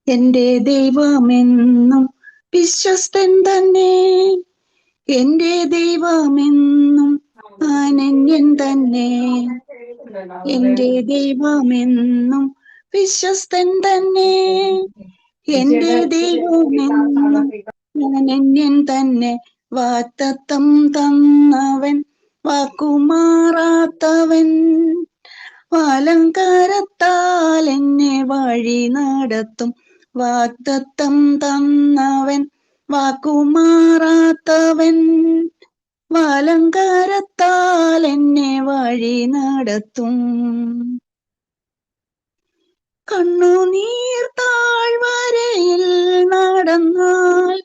എന്റെ ദൈവമെന്നും വിശ്വസ്തൻ തന്നെ, എന്റെ ദൈവമെന്നും അനന്യൻ തന്നെ. എന്റെ ദൈവമെന്നും വിശ്വസ്തൻ തന്നെ, എന്റെ ദൈവമെന്നും അനന്യൻ തന്നെ. വാഗ്ദത്തം തന്നവൻ, വാക്കുമാറാത്തവൻ, വാലങ്കാരത്താൽ എന്നെ വഴി നടത്തും. വാഗ്ദത്തം തന്നവൻ, വാക്കുമാറാത്തവൻ, വാലങ്കാരത്താൽ എന്നെ വഴി നടത്തും. കണ്ണുനീർ താഴ്വരയിൽ നടന്നാൽ,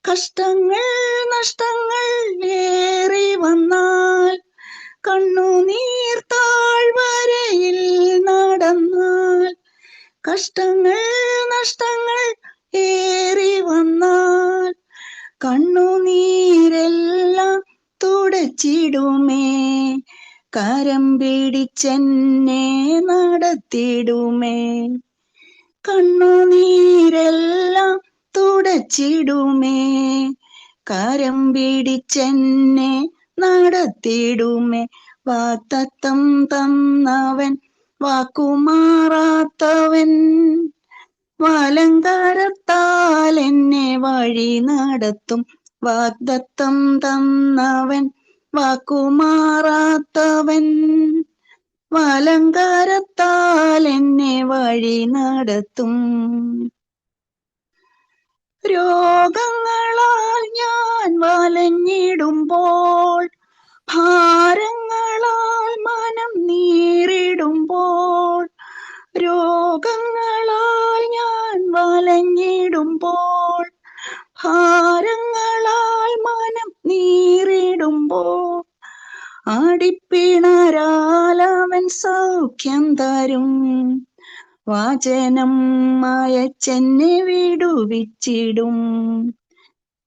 കഷ്ടങ്ങൾ നഷ്ടങ്ങൾ ഏറി വന്നാൽ, കണ്ണുനീർ താഴ്വരയിൽ നടന്നാൽ, കഷ്ടങ്ങൾ നഷ്ടങ്ങൾ ഏറി വന്നാൽ, കണ്ണുനീരെല്ലാം തുടച്ചിടുമേ, കരം പിടിച്ചെന്നെ നടത്തിടുമേ. കണ്ണുനീരെല്ലാം തുടച്ചിടുമേ, കരം പിടിച്ചെന്നെ നടത്തിടുമേ. വാഗ്ദത്തം തന്നവൻ, വാക്കുമാറാത്തവൻ, വാലങ്കാരത്താൽ എന്നെ വഴി നടത്തും. വാഗ്ദത്തം തന്നവൻ, വാക്കുമാറാത്തവൻ, വാലങ്കാരത്താൽ എന്നെ വഴി നടത്തും. രോഗങ്ങളാൽ ഞാൻ വലഞ്ഞിടുമ്പോൾ, ഭാരങ്ങളാൽ മനം നീറിടുമ്പോൾ, രോഗങ്ങളാൽ ഞാൻ വലഞ്ഞിടുമ്പോൾ, ഭാരങ്ങളാൽ മനം നീറിടുമ്പോൾ, ആടിപ്പിണരാലവൻ സൗഖ്യം തരും. വാചനം അയച്ചെന്നെ വിടുവിച്ചിടും.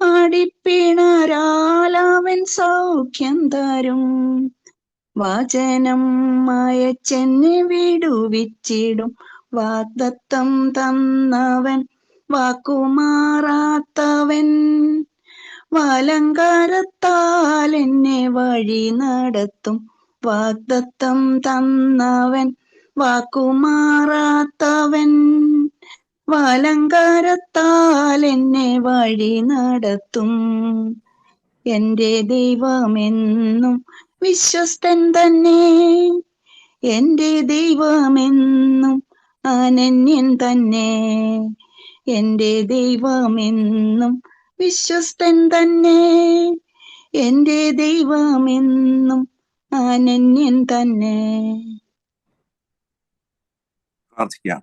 ആടിപ്പിണരാലവൻ സൗഖ്യം തരും. വാചനം അയച്ചെന്നെ വിടുവിച്ചിടും. വാഗ്ദത്തം തന്നവൻ, വാക്കുമാറാത്തവൻ, വാലങ്കാരത്താൽ എന്നെ വഴി നടത്തും. വാഗ്ദത്തം തന്നവൻ, വാക്കുമാറാത്തവൻ, വാലങ്കാരത്താൽ എന്നെ വഴി നടത്തും. എന്റെ ദൈവമെന്നും വിശ്വസ്തൻ തന്നെ, എന്റെ ദൈവമെന്നും അനന്യൻ തന്നെ. എന്റെ ദൈവമെന്നും വിശ്വസ്തൻ തന്നെ, എന്റെ ദൈവമെന്നും അനന്യൻ തന്നെ. പ്രാർത്ഥിക്കാം.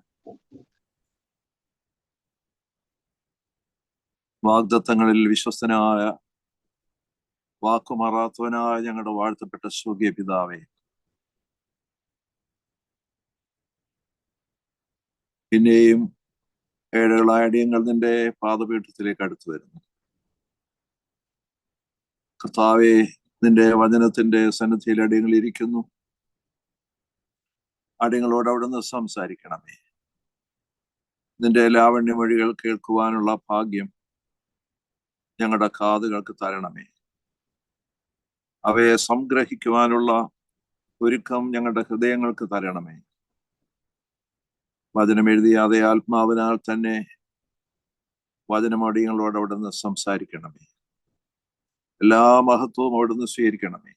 വാഗ്ദത്തങ്ങളിൽ വിശ്വസ്തനായ, വാക്കുമാറാത്തവനായ ഞങ്ങളുടെ വാഴ്ത്തപ്പെട്ട സ്വർഗീയ പിതാവേ, പിന്നെയും ഏഴകളായ അടിയങ്ങൾ നിന്റെ പാദപീഠത്തിലേക്ക് അടുത്തു വരുന്നു. കർത്താവേ, നിന്റെ വചനത്തിന്റെ സന്നിധിയിൽ അടിയങ്ങൾ ഇരിക്കുന്നു. അടിയങ്ങളോട് അവിടുന്ന് സംസാരിക്കണമേ. നിന്റെ ലാവണ്യ മൊഴികൾ കേൾക്കുവാനുള്ള ഭാഗ്യം ഞങ്ങളുടെ കാതുകൾക്ക് തരണമേ. അവയെ സംഗ്രഹിക്കുവാനുള്ള ഒരുക്കം ഞങ്ങളുടെ ഹൃദയങ്ങൾക്ക് തരണമേ. വചനം എഴുതിയാതെ ആത്മാവിനാൽ തന്നെ വചനമടിയങ്ങളോട് അവിടുന്ന് സംസാരിക്കണമേ. എല്ലാ മഹത്വവും അവിടുന്ന് സ്വീകരിക്കണമേ.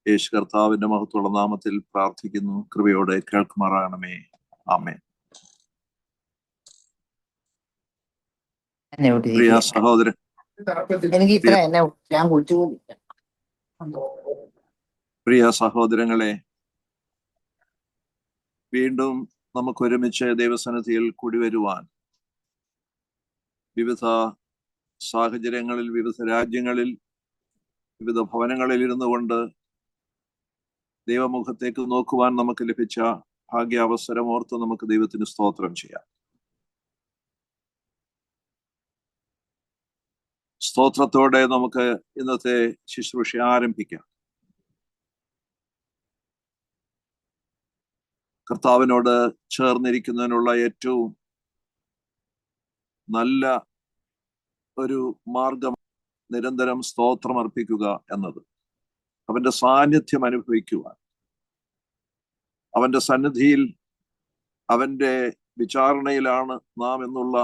യേശു കർത്താവിന്റെ മഹത്വമുള്ള നാമത്തിൽ പ്രാർത്ഥിക്കുന്നു. കൃപയോടെ കേൾക്കുമാറാകണമേ. ആമേൻ. പ്രിയ സഹോദരൻ, പ്രിയ സഹോദരങ്ങളെ, വീണ്ടും നമുക്ക് ഒരുമിച്ച് ദൈവസന്നിധിയിൽ കൂടി വരുവാൻ വിവിധ സാഹചര്യങ്ങളിൽ, വിവിധ രാജ്യങ്ങളിൽ, വിവിധ ഭവനങ്ങളിൽ ഇരുന്നു കൊണ്ട് ദൈവമുഖത്തേക്ക് നോക്കുവാൻ നമുക്ക് ലഭിച്ച ഭാഗ്യാവസരം ഓർത്ത് നമുക്ക് ദൈവത്തിന് സ്തോത്രം ചെയ്യാം. സ്തോത്രത്തോടെ നമുക്ക് ഇന്നത്തെ ശുശ്രൂഷ ആരംഭിക്കാം. കർത്താവിനോട് ചേർന്നിരിക്കുന്നതിനുള്ള ഏറ്റവും നല്ല ഒരു മാർഗം നിരന്തരം സ്തോത്രം അർപ്പിക്കുക എന്നത്. അവന്റെ സാന്നിധ്യം അനുഭവിക്കുവാൻ, അവന്റെ സന്നിധിയിൽ, അവന്റെ വിചാരണയിലാണ് നാം എന്നുള്ള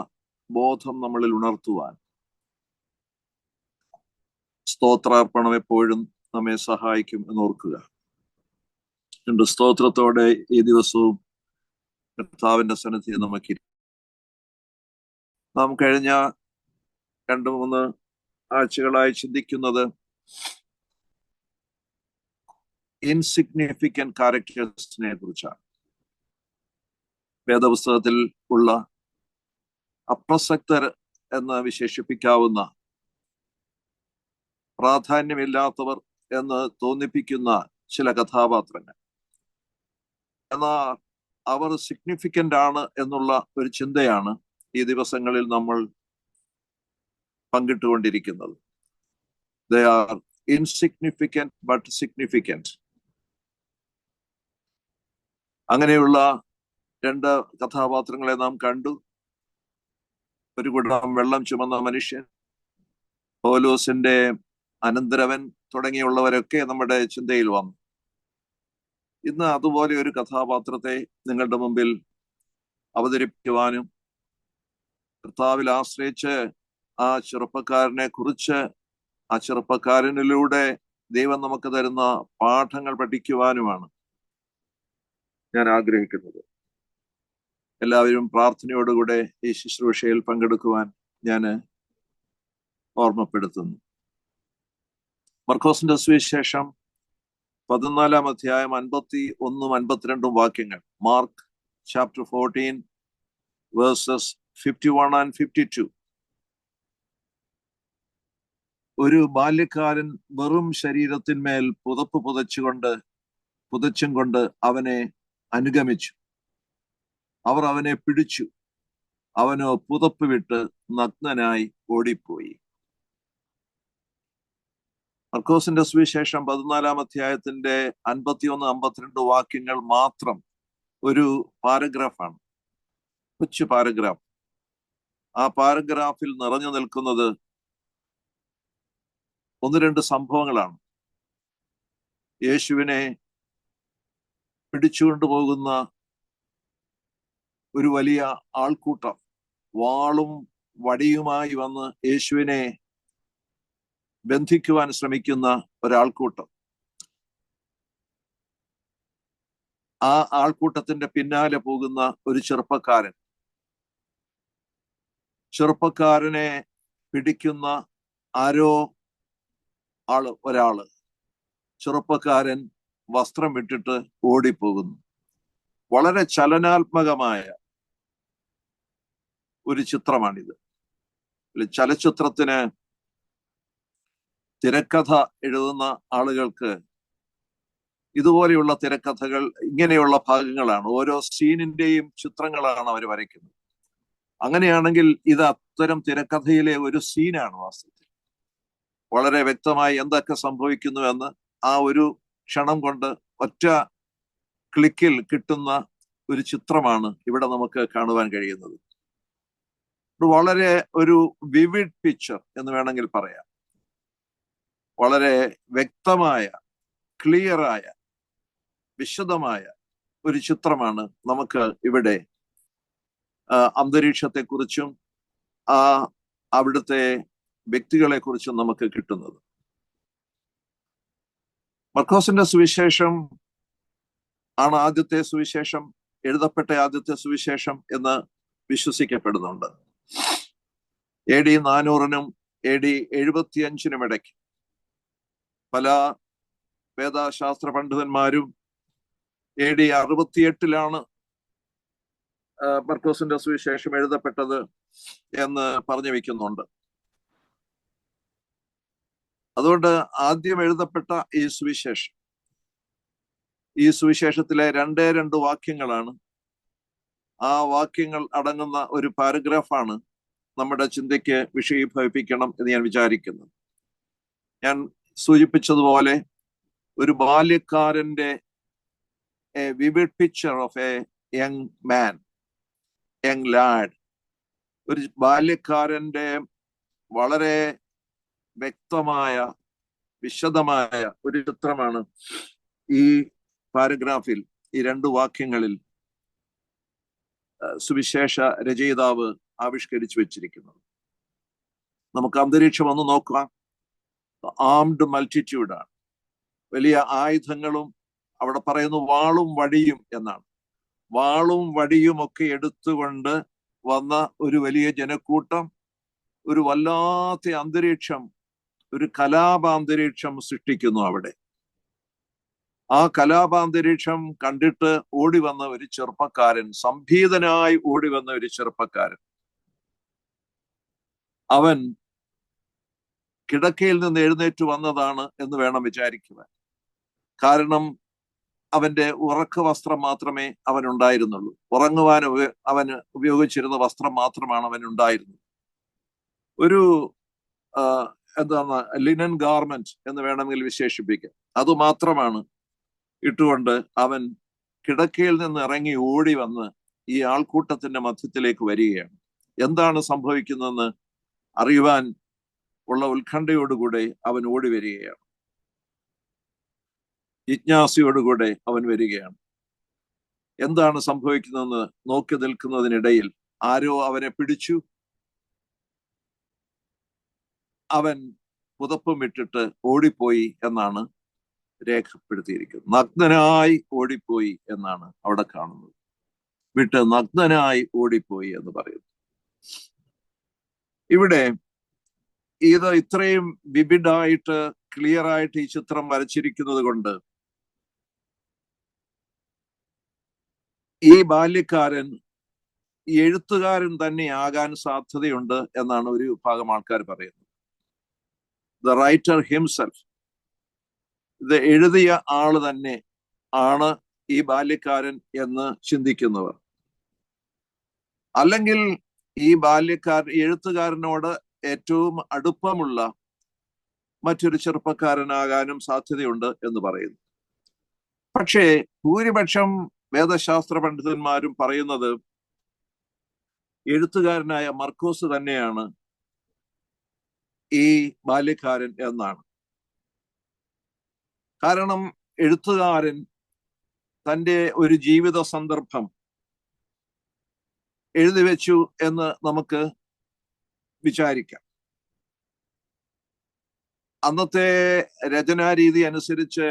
ബോധം നമ്മളിൽ ഉണർത്തുവാൻ സ്തോത്രാർപ്പണം എപ്പോഴും നമ്മെ സഹായിക്കും എന്നോർക്കുക. രണ്ട് സ്തോത്രത്തോടെ ഈ ദിവസവും കർത്താവിന്റെ സന്നിധിയിൽ നാം കഴിഞ്ഞ 2-3 ആഴ്ചകളായി ചിന്തിക്കുന്നത് ഇൻസിഗ്നിഫിക്കന്റ് ക്യാരക്ടേഴ്സിനെ കുറിച്ചാണ്. വേദപുസ്തകത്തിൽ ഉള്ള അപ്രസക്തർ എന്ന് വിശേഷിപ്പിക്കാവുന്ന, പ്രാധാന്യമില്ലാത്തവർ എന്ന് തോന്നിപ്പിക്കുന്ന ചില കഥാപാത്രങ്ങൾ, എന്നാൽ അവർ സിഗ്നിഫിക്കന്റ് ആണ് എന്നുള്ള ഒരു ചിന്തയാണ് ഈ ദിവസങ്ങളിൽ നമ്മൾ പങ്കിട്ടുകൊണ്ടിരിക്കുന്നത്. They are insignificant but significant. അങ്ങനെയുള്ള 2 കഥാപാത്രങ്ങളെ നാം കണ്ടു. ഒരു കുടം വെള്ളം ചുമന്ന മനുഷ്യൻ, പൗലോസിന്റെ അനന്തരവൻ തുടങ്ങിയുള്ളവരൊക്കെ നമ്മുടെ ചിന്തയിൽ വന്നു. ഇന്ന് അതുപോലെ ഒരു കഥാപാത്രത്തെ നിങ്ങളുടെ മുമ്പിൽ അവതരിപ്പിക്കുവാനും കർത്താവിൽ ആശ്രയിച്ച് ആ ചെറുപ്പക്കാരനെ കുറിച്ച്, ആ ചെറുപ്പക്കാരനിലൂടെ ദൈവം നമുക്ക് തരുന്ന പാഠങ്ങൾ പഠിക്കുവാനുമാണ് ഞാൻ ആഗ്രഹിക്കുന്നത്. എല്ലാവരും പ്രാർത്ഥനയോടുകൂടെ ഈ ശുശ്രൂഷയിൽ പങ്കെടുക്കുവാൻ ഞാൻ ഓർമ്മപ്പെടുത്തുന്നു. മർക്കോസിന്റെ സുവിശേഷം 14-ാം അധ്യായം 51-52 വാക്യങ്ങൾ. Mark chapter 14 versus 51 and 52. ഒരു ബാല്യക്കാരൻ വെറും ശരീരത്തിന്മേൽ പുതപ്പ് പുതച്ചും കൊണ്ട് അവനെ അനുഗമിച്ചു. അവർ അവനെ പിടിച്ചു. അവനോ പുതപ്പ് വിട്ട് നഗ്നനായി ഓടിപ്പോയി. മർക്കോസിന്റെ സുവിശേഷം 14-ാം അധ്യായത്തിന്റെ 51-52 വാക്യങ്ങൾ മാത്രം ഒരു പാരഗ്രാഫാണ്, കൊച്ചു പാരഗ്രാഫ്. ആ പാരഗ്രാഫിൽ നിറഞ്ഞു നിൽക്കുന്നത് 1-2 സംഭവങ്ങളാണ്. യേശുവിനെ പിടിച്ചുകൊണ്ടുപോകുന്ന ഒരു വലിയ ആൾക്കൂട്ടം, വാളും വടിയുമായി വന്ന് യേശുവിനെ ബന്ധിക്കുവാൻ ശ്രമിക്കുന്ന ഒരാൾക്കൂട്ടം. ആ ആൾക്കൂട്ടത്തിന്റെ പിന്നാലെ പോകുന്ന ഒരു ചെറുപ്പക്കാരനെ പിടിക്കുന്ന ഒരാള്. ചെറുപ്പക്കാരൻ വസ്ത്രം വിട്ടിട്ട് ഓടിപ്പോകുന്നു. വളരെ ചലനാത്മകമായ ഒരു ചിത്രമാണിത്. ചലച്ചിത്രത്തിന് തിരക്കഥ എഴുതുന്ന ആളുകൾക്ക് ഇതുപോലെയുള്ള തിരക്കഥകൾ, ഇങ്ങനെയുള്ള ഭാഗങ്ങളാണ്, ഓരോ സീനിന്റെയും ചിത്രങ്ങളാണ് അവർ വരയ്ക്കുന്നത്. അങ്ങനെയാണെങ്കിൽ ഇത് അത്തരം തിരക്കഥയിലെ ഒരു സീനാണ്. വാസ്തവത്തിൽ വളരെ വ്യക്തമായി എന്തൊക്കെ സംഭവിക്കുന്നു എന്ന് ആ ഒരു ക്ഷണം കൊണ്ട് ഒറ്റ ക്ലിക്കിൽ കിട്ടുന്ന ഒരു ചിത്രമാണ് ഇവിടെ നമുക്ക് കാണുവാൻ കഴിയുന്നത്. വളരെ ഒരു വിവിഡ് പിക്ചർ എന്ന് വേണമെങ്കിൽ പറയാം. വളരെ വ്യക്തമായ, ക്ലിയറായ, വിശദമായ ഒരു ചിത്രമാണ് നമുക്ക് ഇവിടെ അന്തരീക്ഷത്തെക്കുറിച്ചും അവിടുത്തെ വ്യക്തികളെ കുറിച്ചും നമുക്ക് കിട്ടുന്നത്. മർക്കോസിന്റെ സുവിശേഷം ആണ് ആദ്യത്തെ സുവിശേഷം, എഴുതപ്പെട്ട ആദ്യത്തെ സുവിശേഷം എന്ന് വിശ്വസിക്കപ്പെടുന്നുണ്ട്. AD 400-നും AD 75-നും ഇടയ്ക്ക് പല വേദശാസ്ത്ര പണ്ഡിതന്മാരും AD 68-ലാണ് മർക്കോസിന്റെ സുവിശേഷം എഴുതപ്പെട്ടത് എന്ന് പറഞ്ഞു വെക്കുന്നുണ്ട്. അതുകൊണ്ട് ആദ്യം എഴുതപ്പെട്ട ഈ സുവിശേഷത്തിലെ 2 വാക്യങ്ങളാണ്. ആ വാക്യങ്ങൾ അടങ്ങുന്ന ഒരു പാരഗ്രാഫാണ് നമ്മുടെ ചിന്തയ്ക്ക് വിഷയീഭവിപ്പിക്കണം എന്ന് ഞാൻ വിചാരിക്കുന്നു. ഞാൻ സൂചിപ്പിച്ചതുപോലെ ഒരു ബാല്യക്കാരന്റെ vivid picture of a young lad ഒരു ബാല്യക്കാരന്റെ വളരെ വ്യക്തമായ വിശദമായ ഒരു ചിത്രമാണ് ഈ പാരഗ്രാഫിൽ, ഈ 2 വാക്യങ്ങളിൽ സുവിശേഷ രചയിതാവ് ആവിഷ്കരിച്ചു വെച്ചിരിക്കുന്നത്. നമുക്ക് അന്തരീക്ഷം ഒന്ന് നോക്കാം. ആംഡ് മൾട്ടിറ്റ്യൂഡാണ്, വലിയ ആയുധങ്ങളും, അവിടെ പറയുന്നു വാളും വടിയും എന്നാണ്. വാളും വടിയും ഒക്കെ എടുത്തുകൊണ്ട് വന്ന ഒരു വലിയ ജനക്കൂട്ടം ഒരു വല്ലാത്ത അന്തരീക്ഷം, ഒരു കലാപാന്തരീക്ഷം സൃഷ്ടിക്കുന്നു അവിടെ. ആ കലാപാന്തരീക്ഷം കണ്ടിട്ട് ഓടി വന്ന ഒരു ചെറുപ്പക്കാരൻ, സംഭീതനായി ഓടി വന്ന ഒരു ചെറുപ്പക്കാരൻ, അവൻ കിടക്കയിൽ നിന്ന് എഴുന്നേറ്റ് വന്നതാണ് എന്ന് വേണം വിചാരിക്കുവാൻ. കാരണം അവന്റെ ഉറക്ക വസ്ത്രം മാത്രമേ അവനുണ്ടായിരുന്നുള്ളൂ. ഉറങ്ങുവാൻ അവന് ഉപയോഗിച്ചിരുന്ന വസ്ത്രം മാത്രമാണ് അവനുണ്ടായിരുന്നത്. ഒരു എന്താണ്, ലിനൻ ഗാർമെന്റ് എന്ന് വേണമെങ്കിൽ വിശേഷിപ്പിക്കാം. അതുമാത്രമാണ് ഇട്ടുകൊണ്ട് അവൻ കിടക്കയിൽ നിന്ന് ഇറങ്ങി ഓടി വന്ന് ഈ ആൾക്കൂട്ടത്തിന്റെ മധ്യത്തിലേക്ക് വരികയാണ്. എന്താണ് സംഭവിക്കുന്നതെന്ന് അറിയുവാൻ ഉള്ള ഉത്കണ്ഠയോടുകൂടെ അവൻ ഓടി വരികയാണ്. ജിജ്ഞാസയോടുകൂടെ അവൻ വരികയാണ്. എന്താണ് സംഭവിക്കുന്നതെന്ന് നോക്കി നിൽക്കുന്നതിനിടയിൽ ആരോ അവനെ പിടിച്ചു. അവൻ പുതപ്പും ഇട്ടിട്ട് ഓടിപ്പോയി എന്നാണ് രേഖപ്പെടുത്തിയിരിക്കുന്നത്. നഗ്നനായി ഓടിപ്പോയി എന്നാണ് അവിടെ കാണുന്നത്. വിട്ട് നഗ്നനായി ഓടിപ്പോയി എന്ന് പറയുന്നു. ഇവിടെ ഇത് ഇത്രയും വിവിഡായിട്ട്, ക്ലിയർ ആയിട്ട് ഈ ചിത്രം വരച്ചിരിക്കുന്നത് കൊണ്ട് ഈ ബാല്യക്കാരൻ ഈ എഴുത്തുകാരൻ തന്നെ ആകാൻ സാധ്യതയുണ്ട് എന്നാണ് ഒരു വിഭാഗം ആൾക്കാർ പറയുന്നത്. ദ റൈറ്റർ ഹിംസെൽഫ്, ഇത് എഴുതിയ ആള് തന്നെ ആണ് ഈ ബാല്യക്കാരൻ എന്ന് ചിന്തിക്കുന്നവർ. അല്ലെങ്കിൽ ഈ എഴുത്തുകാരനോട് ഏറ്റവും അടുപ്പമുള്ള മറ്റൊരു ചെറുപ്പക്കാരനാകാനും സാധ്യതയുണ്ട് എന്ന് പറയുന്നു. പക്ഷേ ഭൂരിപക്ഷം വേദശാസ്ത്ര പണ്ഡിതന്മാരും പറയുന്നത് എഴുത്തുകാരനായ മർക്കോസ് തന്നെയാണ് ഈ ബാല്യക്കാരൻ എന്നാണ്. കാരണം എഴുത്തുകാരൻ തൻ്റെ ഒരു ജീവിത സന്ദർഭം എഴുതി വെച്ചു എന്ന് നമുക്ക് വിചാരിക്കാം. അന്നത്തെ രചനാരീതി അനുസരിച്ച്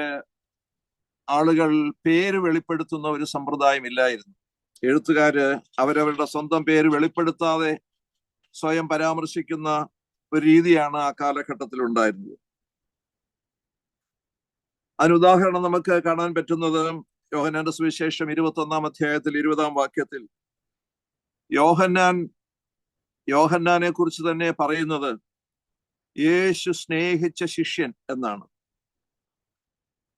ആളുകൾ പേര് വെളിപ്പെടുത്തുന്ന ഒരു സമ്പ്രദായം ഇല്ലായിരുന്നു. എഴുത്തുകാര് അവരവരുടെ സ്വന്തം പേര് വെളിപ്പെടുത്താതെ സ്വയം പരാമർശിക്കുന്ന ഒരു രീതിയാണ് ആ കാലഘട്ടത്തിൽ ഉണ്ടായിരുന്നത്. അതിനുദാഹരണം നമുക്ക് കാണാൻ പറ്റുന്നത് യോഹന്നാന്റെ സുവിശേഷം 21-ാം അധ്യായത്തിൽ 20-ാം വാക്യത്തിൽ യോഹന്നാനെ കുറിച്ച് തന്നെ പറയുന്നത് യേശു സ്നേഹിച്ച ശിഷ്യൻ എന്നാണ്.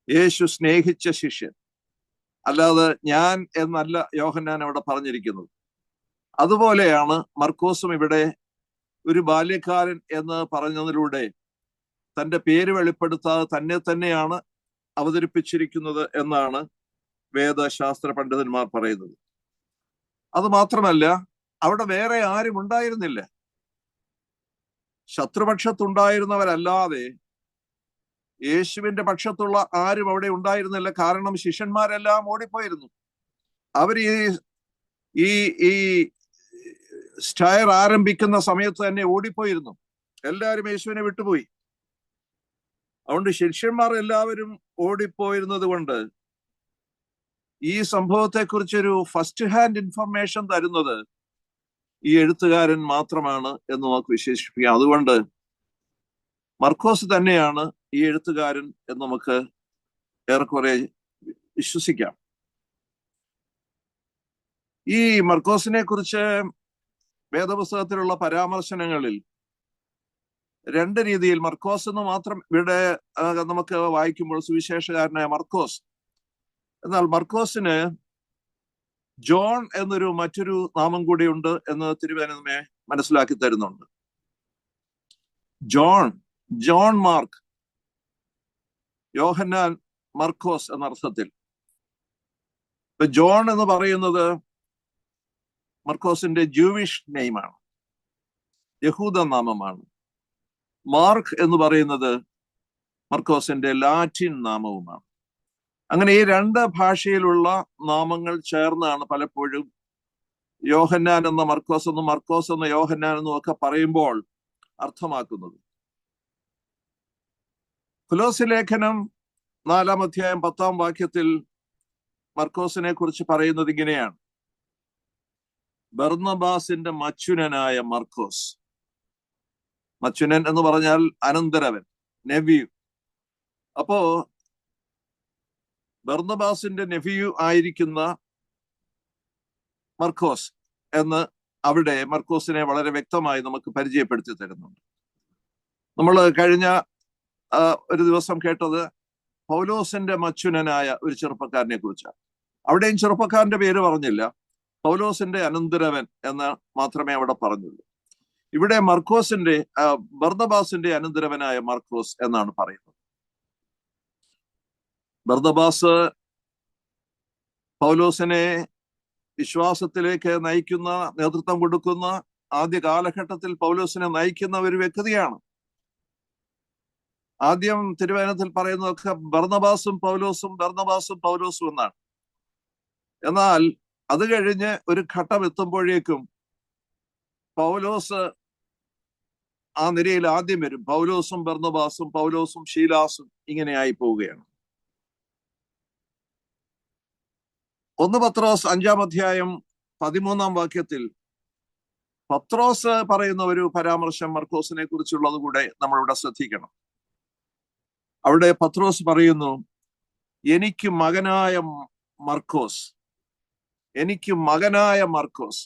യേശു സ്നേഹിച്ച ശിഷ്യൻ, അല്ലാതെ ഞാൻ എന്നല്ല യോഹന്നാൻ അവിടെ പറഞ്ഞിരിക്കുന്നത്. അതുപോലെയാണ് മർക്കോസും ഇവിടെ ഒരു ബാല്യക്കാരൻ എന്ന് പറഞ്ഞതിലൂടെ തന്റെ പേര് വെളിപ്പെടുത്താതെ തന്നെ തന്നെയാണ് അവതരിപ്പിച്ചിരിക്കുന്നത് എന്നാണ് വേദശാസ്ത്ര പണ്ഡിതന്മാർ പറയുന്നത്. അത് മാത്രമല്ല, അവിടെ വേറെ ആരും ഉണ്ടായിരുന്നില്ല. ശത്രുപക്ഷത്തുണ്ടായിരുന്നവരല്ലാതെ യേശുവിന്റെ പക്ഷത്തുള്ള ആരും അവിടെ ഉണ്ടായിരുന്നില്ല. കാരണം ശിഷ്യന്മാരെല്ലാം ഓടിപ്പോയിരുന്നു. അവർ ഈ സ്റ്റയർ ആരംഭിക്കുന്ന സമയത്ത് തന്നെ ഓടിപ്പോയിരുന്നു. എല്ലാവരും യേശുവിനെ വിട്ടുപോയി. അതുകൊണ്ട് ശിഷ്യന്മാർ എല്ലാവരും ഓടിപ്പോയിരുന്നത് കൊണ്ട് ഈ സംഭവത്തെക്കുറിച്ചൊരു ഫസ്റ്റ് ഹാൻഡ് ഇൻഫർമേഷൻ തരുന്നത് ഈ എഴുത്തുകാരൻ മാത്രമാണ് എന്ന് നമുക്ക് വിശേഷിപ്പിക്കാം. അതുകൊണ്ട് മർക്കോസ് തന്നെയാണ് ഈ എഴുത്തുകാരൻ എന്ന് നമുക്ക് ഏറെക്കുറെ വിശ്വസിക്കാം. ഈ മർക്കോസിനെ കുറിച്ച് വേദപുസ്തകത്തിലുള്ള പരാമർശനങ്ങളിൽ 2 രീതിയിൽ മർക്കോസ് എന്ന് മാത്രം ഇവിടെ നമുക്ക് വായിക്കുമ്പോൾ സുവിശേഷകാരനായ മർക്കോസ്, എന്നാൽ മർക്കോസിന് ജോൺ എന്നൊരു മറ്റൊരു നാമം കൂടിയുണ്ട് എന്ന് തിരുവചനം നമ്മെ മനസ്സിലാക്കി തരുന്നുണ്ട്. ജോൺ മാർക്ക്, യോഹന്നാൻ മർക്കോസ് എന്ന അർത്ഥത്തിൽ. ജോൺ എന്ന് പറയുന്നത് മർക്കോസിന്റെ ജൂവിഷ് നെയിമാണ്. യഹൂദ നാമമാണ്. മാർക്ക് എന്ന് പറയുന്നത് മർക്കോസിന്റെ ലാറ്റിൻ നാമവുമാണ്. അങ്ങനെ ഈ രണ്ട് ഭാഷയിലുള്ള നാമങ്ങൾ ചേർന്നാണ് പലപ്പോഴും യോഹന്നാൻ എന്ന മർക്കോസ് എന്നും മർക്കോസ് എന്ന യോഹന്നാൻ എന്നും ഒക്കെ പറയുമ്പോൾ അർത്ഥമാക്കുന്നത്. കൊലോസ്യ ലേഖനം 4-ാം അധ്യായം 10-ാം വാക്യത്തിൽ മർക്കോസിനെ കുറിച്ച് പറയുന്നത് ഇങ്ങനെയാണ്: ബർന്നബാസിന്റെ മച്ചുനനായ മർക്കോസ്. മച്ചുനൻ എന്ന് പറഞ്ഞാൽ അനന്തരവൻ, നെഫ്യൂ. അപ്പോ ബർന്നബാസിന്റെ നെഫ്യൂ ആയിരിക്കുന്ന മർക്കോസ് എന്ന് അവിടെ മർക്കോസിനെ വളരെ വ്യക്തമായി നമുക്ക് പരിചയപ്പെടുത്തി തരുന്നുണ്ട്. നമ്മൾ കഴിഞ്ഞ ഒരു ദിവസം കേട്ടത് പൗലോസിന്റെ മച്ചുനനായ ഒരു ചെറുപ്പക്കാരനെ കുറിച്ചാണ്. അവിടെയും ചെറുപ്പക്കാരന്റെ പേര് പറഞ്ഞില്ല, പൗലോസിന്റെ അനന്തരവൻ എന്ന് മാത്രമേ അവിടെ പറഞ്ഞുള്ളൂ. ഇവിടെ ബർന്നബാസിന്റെ അനന്തരവനായ മർക്കോസ് എന്നാണ് പറയുന്നത്. ബർന്നബാസ് പൗലോസിനെ വിശ്വാസത്തിലേക്ക് നയിക്കുന്ന, നേതൃത്വം കൊടുക്കുന്ന, ആദ്യ കാലഘട്ടത്തിൽ പൗലോസിനെ നയിക്കുന്ന ഒരു വ്യക്തിയാണ്. ആദ്യം തിരുവചനത്തിൽ പറയുന്നതൊക്കെ ബർന്നബാസും പൗലോസും ബർന്നബാസും പൗലോസും എന്നാണ്. എന്നാൽ അത് കഴിഞ്ഞ് ഒരു ഘട്ടം എത്തുമ്പോഴേക്കും പൗലോസ് ആ നിരയിൽ ആദ്യം വരും. പൗലോസും ബർന്നബാസും പൗലോസും ശീലാസും ഇങ്ങനെയായി പോവുകയാണ്. 1 പത്രോസ് 5-ാം അധ്യായം 13-ാം വാക്യത്തിൽ പത്രോസ് പറയുന്ന ഒരു പരാമർശം മർക്കോസിനെ കുറിച്ചുള്ളത് കൂടെ നമ്മളിവിടെ ശ്രദ്ധിക്കണം. അവിടെ പത്രോസ് പറയുന്നു, എനിക്ക് മകനായ മർക്കോസ്. എനിക്ക് മകനായ മർക്കോസ്.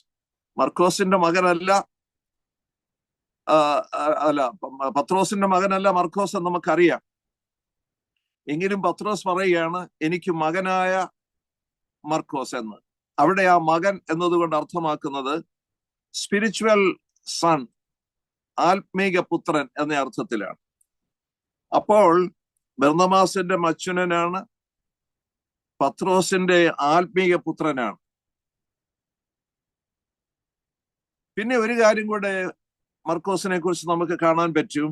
മർക്കോസിന്റെ മകനല്ല, പത്രോസിന്റെ മകനല്ല മർക്കോസ് എന്ന് നമുക്കറിയാം. എങ്കിലും പത്രോസ് പറയുകയാണ് എനിക്ക് മകനായ മർക്കോസ് എന്ന്. അവിടെ ആ മകൻ എന്നതുകൊണ്ട് അർത്ഥമാക്കുന്നത് സ്പിരിച്വൽ സൺ, ആത്മീക പുത്രൻ എന്ന അർത്ഥത്തിലാണ്. അപ്പോൾ ബർന്നബാസിന്റെ മച്ചുനനാണ്, പത്രോസിന്റെ ആത്മീക പുത്രനാണ്. പിന്നെ ഒരു കാര്യം കൂടെ മർക്കോസിനെ കുറിച്ച് നമുക്ക് കാണാൻ പറ്റും.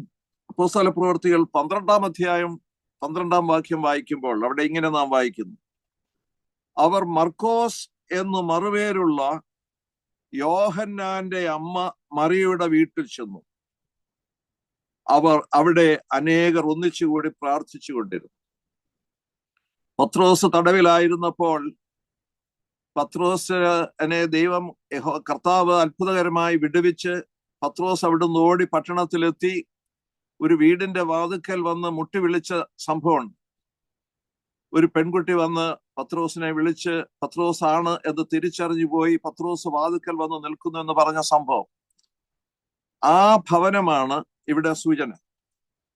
അപ്പോസ്തല പ്രവൃത്തികൾ 12-ാം അധ്യായം 12-ാം വാക്യം വായിക്കുമ്പോൾ അവിടെ ഇങ്ങനെ നാം വായിക്കുന്നു: അവർ മർക്കോസ് എന്ന് മറുപേരുള്ള യോഹന്നാന്റെ അമ്മ മറിയയുടെ വീട്ടിൽ ചെന്നു. അവർ അവിടെ അനേകർ ഒന്നിച്ചുകൂടി പ്രാർത്ഥിച്ചു കൊണ്ടിരുന്നു. പത്രോസ് തടവിലായിരുന്നപ്പോൾ പത്രോസിനെ കർത്താവ് അത്ഭുതകരമായി വിടുവിച്ച് പത്രോസ് അവിടുന്ന് ഓടി പട്ടണത്തിലെത്തി ഒരു വീടിന്റെ വാതിക്കൽ വന്ന് മുട്ടി വിളിച്ച സംഭവം. ഒരു പെൺകുട്ടി വന്ന് പത്രോസിനെ വിളിച്ച് പത്രോസ് ആണ് എന്ന് തിരിച്ചറിഞ്ഞു പോയി പത്രോസ് വാതിക്കൽ വന്ന് നിൽക്കുന്നു എന്ന് പറഞ്ഞ സംഭവം. ആ ഭവനമാണ് ഇവിടെ സൂചന.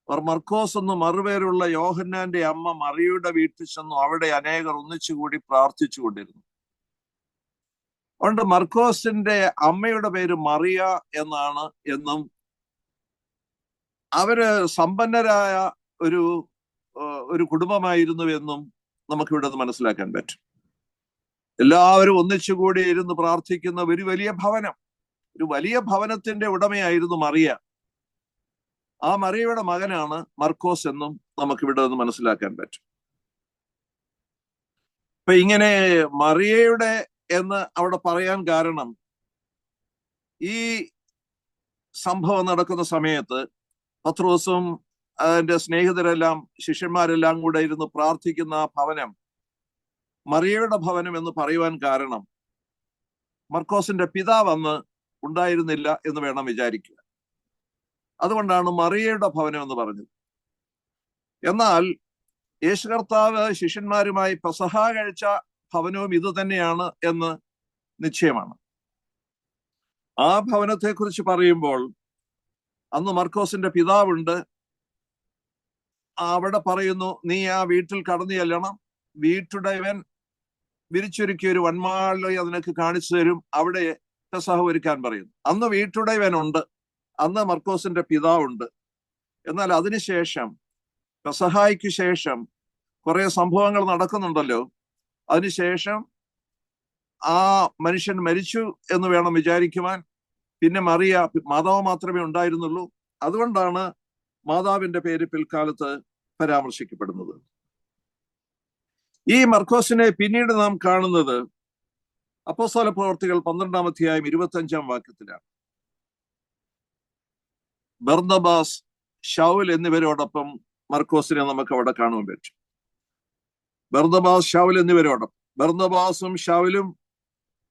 അവർ മർക്കോസ് എന്ന് മറുപേരുള്ള യോഹന്നാന്റെ അമ്മ മറിയയുടെ വീട്ടിൽ ചെന്നു. അവിടെ അനേകർ ഒന്നിച്ചുകൂടി പ്രാർത്ഥിച്ചു കൊണ്ടിരുന്നു. അതുകൊണ്ട് മർക്കോസിന്റെ അമ്മയുടെ പേര് മറിയ എന്നാണ് എന്നും അവര് സമ്പന്നരായ ഒരു കുടുംബമായിരുന്നു എന്നും നമുക്കിവിടെ നിന്ന് മനസ്സിലാക്കാൻ പറ്റും. എല്ലാവരും ഒന്നിച്ചുകൂടി ഇരുന്ന് പ്രാർത്ഥിക്കുന്ന ഒരു വലിയ ഭവനത്തിന്റെ ഉടമയായിരുന്നു മറിയ. ആ മറിയയുടെ മകനാണ് മർക്കോസ് എന്നും നമുക്കിവിടെ നിന്ന് മനസ്സിലാക്കാൻ പറ്റും. ഇപ്പൊ ഇങ്ങനെ മറിയയുടെ എന്ന് അവിടെ പറയാൻ കാരണം, ഈ സംഭവം നടക്കുന്ന സമയത്ത് പത്രോസും അതിന്റെ സ്നേഹിതരെല്ലാം ശിഷ്യന്മാരെല്ലാം കൂടെ ഇരുന്ന് പ്രാർത്ഥിക്കുന്ന ആ ഭവനം മറിയയുടെ ഭവനം എന്ന് പറയുവാൻ കാരണം മർക്കോസിന്റെ പിതാവ് അന്ന് ഉണ്ടായിരുന്നില്ല എന്ന് വേണം വിചാരിക്കുക. അതുകൊണ്ടാണ് മറിയയുടെ ഭവനം എന്ന് പറഞ്ഞത്. എന്നാൽ യേശു കർത്താവ് ശിഷ്യന്മാരുമായി പെസഹ കഴിച്ച ഭവനവും ഇത് തന്നെയാണ് എന്ന് നിശ്ചയമാണ്. ആ ഭവനത്തെ കുറിച്ച് പറയുമ്പോൾ അന്ന് മർക്കോസിന്റെ പിതാവുണ്ട്. അവിടെ പറയുന്നു, നീ ആ വീട്ടിൽ കടന്നു ചെല്ലണം, വീട്ടുടയവൻ വിരിച്ചൊരുക്കിയ ഒരു വന്മാളി അതിനൊക്കെ കാണിച്ചു തരും, അവിടെ പെസഹ ഒരുക്കാൻ പറയുന്നു. അന്ന് വീട്ടുടയവനുണ്ട്, അന്ന് മർക്കോസിന്റെ പിതാവുണ്ട്. എന്നാൽ അതിനുശേഷം പെസഹായ്ക്ക് ശേഷം കുറെ സംഭവങ്ങൾ നടക്കുന്നുണ്ടല്ലോ. അതിനുശേഷം ആ മനുഷ്യൻ മരിച്ചു എന്ന് വേണം വിചാരിക്കുവാൻ. പിന്നെ മറിയ മാതാവ് മാത്രമേ ഉണ്ടായിരുന്നുള്ളൂ. അതുകൊണ്ടാണ് മാതാവിന്റെ പേര് പിൽക്കാലത്ത് പരാമർശിക്കപ്പെടുന്നത്. ഈ മർക്കോസിനെ പിന്നീട് നാം കാണുന്നത് അപ്പോസ്തല പ്രവർത്തികൾ 12-ാം അധ്യായം 25-ാം വാക്യത്തിലാണ്. ബർന്നബാസ്, ശൗൽ എന്നിവരോടൊപ്പം മർക്കോസിനെ നമുക്ക് അവിടെ കാണുവാൻ പറ്റും. ബർന്നബാസ്, ശൗൽ എന്നിവരോടൊപ്പം. ബർന്നബാസും ശൗലും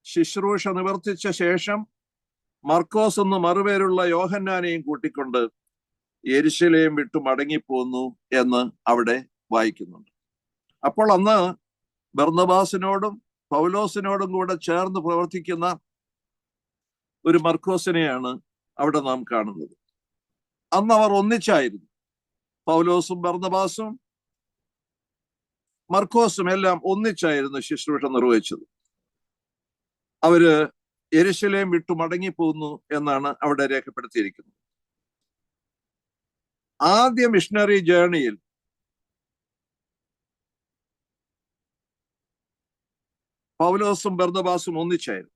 ശുശ്രൂഷ നിവർത്തിച്ച ശേഷം മർക്കോസ് എന്ന് മറുപേരുള്ള യോഹന്നാനെയും കൂട്ടിക്കൊണ്ട് യെരുശലേം വിട്ടു മടങ്ങിപ്പോന്നു എന്ന് അവിടെ വായിക്കുന്നുണ്ട്. അപ്പോൾ അന്ന് ബർന്നബാസിനോടും പൗലോസിനോടും കൂടെ ചേർന്ന് പ്രവർത്തിക്കുന്ന ഒരു മർക്കോസിനെയാണ് അവിടെ നാം കാണുന്നത്. അന്ന് അവർ ഒന്നിച്ചായിരുന്നു. പൗലോസും ബർന്നബാസും മർക്കോസും എല്ലാം ഒന്നിച്ചായിരുന്നു ശുശ്രൂഷ നിർവഹിച്ചത്. അവര് യെരുശലേം വിട്ടു മടങ്ങിപ്പോന്നു എന്നാണ് അവിടെ രേഖപ്പെടുത്തിയിരിക്കുന്നത്. ആദ്യ മിഷണറി ജേർണിയിൽ പൗലോസും ബർന്നബാസും ഒന്നിച്ചായിരുന്നു.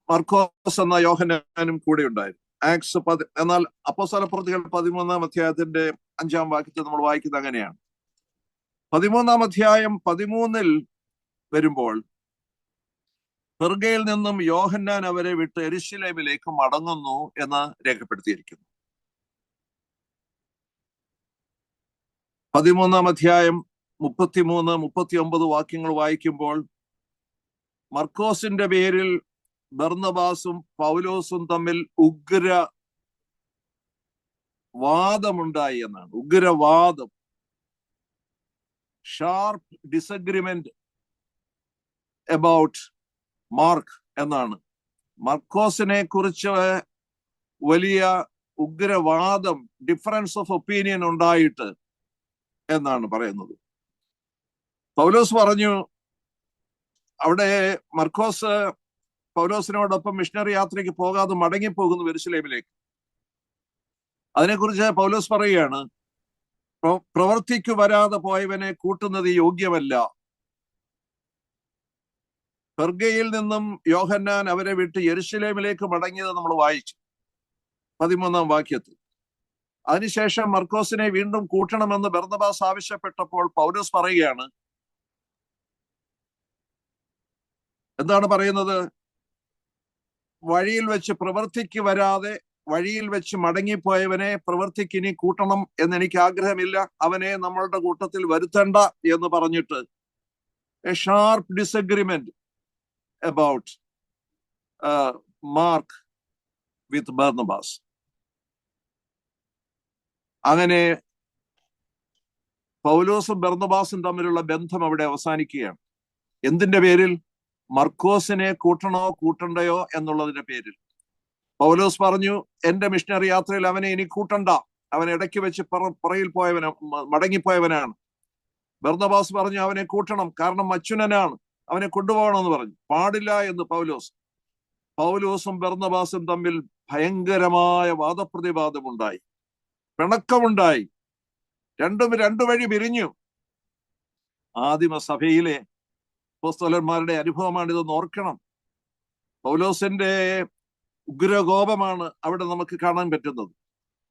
മർക്കോസ് എന്ന യോഹന്നാനും കൂടെ ഉണ്ടായിരുന്നു. എന്നാൽ അപ്പോസ്തല പ്രവൃത്തികൾ 13-ാം അധ്യായത്തിന്റെ 5-ാം വാക്യത്തിൽ നമ്മൾ വായിക്കുന്നത് അങ്ങനെയാണ്. 13-ാം അധ്യായം 13-ൽ വരുമ്പോൾ പെർഗയിൽ നിന്നും യോഹന്നാൻ അവരെ വിട്ട് യെരുശലേമിലേക്ക് മടങ്ങുന്നു എന്ന് രേഖപ്പെടുത്തിയിരിക്കുന്നു. 13-ാം അധ്യായം 33-39 വാക്യങ്ങൾ വായിക്കുമ്പോൾ മർക്കോസിന്റെ പേരിൽ ബർന്നബാസും പൗലോസും തമ്മിൽ വാദമുണ്ടായി എന്നാണ്. ഉഗ്രവാദം, ഷാർപ്പ് ഡിസഗ്രിമെന്റ് അബൌട്ട് മാർക്ക് എന്നാണ്. മർക്കോസിനെ കുറിച്ച് വലിയ ഉഗ്രവാദം, ഡിഫറൻസ് ഓഫ് ഒപ്പീനിയൻ ഉണ്ടായിട്ട് എന്നാണ് പറയുന്നത്. പൗലോസ് പറഞ്ഞു, അവിടെ മർക്കോസ് പൗലോസിനോടൊപ്പം മിഷണറി യാത്രയ്ക്ക് പോകാതെ മടങ്ങിപ്പോകുന്നു യെരുശലേമിലേക്ക്. അതിനെക്കുറിച്ച് പൗലോസ് പറയുകയാണ്, പ്രവർത്തിക്കു വരാതെ പോയവനെ കൂട്ടുന്നത് യോഗ്യമല്ല. പെർഗയിൽ നിന്നും യോഹന്നാൻ അവരെ വിട്ട് യെരുശലേമിലേക്ക് മടങ്ങിയത് നമ്മൾ വായിച്ചു 13-ാം വാക്യത്തിൽ. അതിനുശേഷം മർക്കോസിനെ വീണ്ടും കൂട്ടണമെന്ന് ബർന്നബാസ് ആവശ്യപ്പെട്ടപ്പോൾ പൗലോസ് പറയുകയാണ്, എന്താണ് പറയുന്നത്? വഴിയിൽ വെച്ച് പ്രവർത്തിക്ക് വരാതെ വഴിയിൽ വെച്ച് മടങ്ങിപ്പോയവനെ പ്രവർത്തിക്ക് ഇനി കൂട്ടണം എന്നെനിക്ക് ആഗ്രഹമില്ല, അവനെ നമ്മളുടെ കൂട്ടത്തിൽ വരുത്തണ്ട എന്ന് പറഞ്ഞിട്ട് A sharp disagreement about mark വിത്ത് ബർന്നബാസ്. അങ്ങനെ പൗലോസും ബർന്നബാസും തമ്മിലുള്ള ബന്ധം അവിടെ അവസാനിക്കുകയാണ്. എന്തിന്റെ പേരിൽ? മർക്കോസിനെ കൂട്ടണോ കൂട്ടണ്ടയോ എന്നുള്ളതിന്റെ പേരിൽ. പൗലോസ് പറഞ്ഞു, എന്റെ മിഷണറി യാത്രയിൽ അവനെ ഇനി കൂട്ടണ്ട, അവൻ ഇടയ്ക്ക് വെച്ച് പുറയിൽ മടങ്ങിപ്പോയവനാണ്. ബർന്നബാസ് പറഞ്ഞു, അവനെ കൂട്ടണം, കാരണം മച്ചുനനാണ്, അവനെ കൊണ്ടുപോകണമെന്ന് പറഞ്ഞു. പാടില്ല എന്ന് പൗലോസും ബർന്നബാസും തമ്മിൽ ഭയങ്കരമായ വാദപ്രതിവാദമുണ്ടായി, പിണക്കമുണ്ടായി, രണ്ടു വഴി പിരിഞ്ഞു. ആദിമസഭയിലെ അപ്പോസ്തലന്മാരുടെ അനുഭവമാണിതെന്ന് ഓർക്കണം. പൗലോസിന്റെ ഉഗ്രകോപമാണ് അവിടെ നമുക്ക് കാണാൻ പറ്റുന്നത്.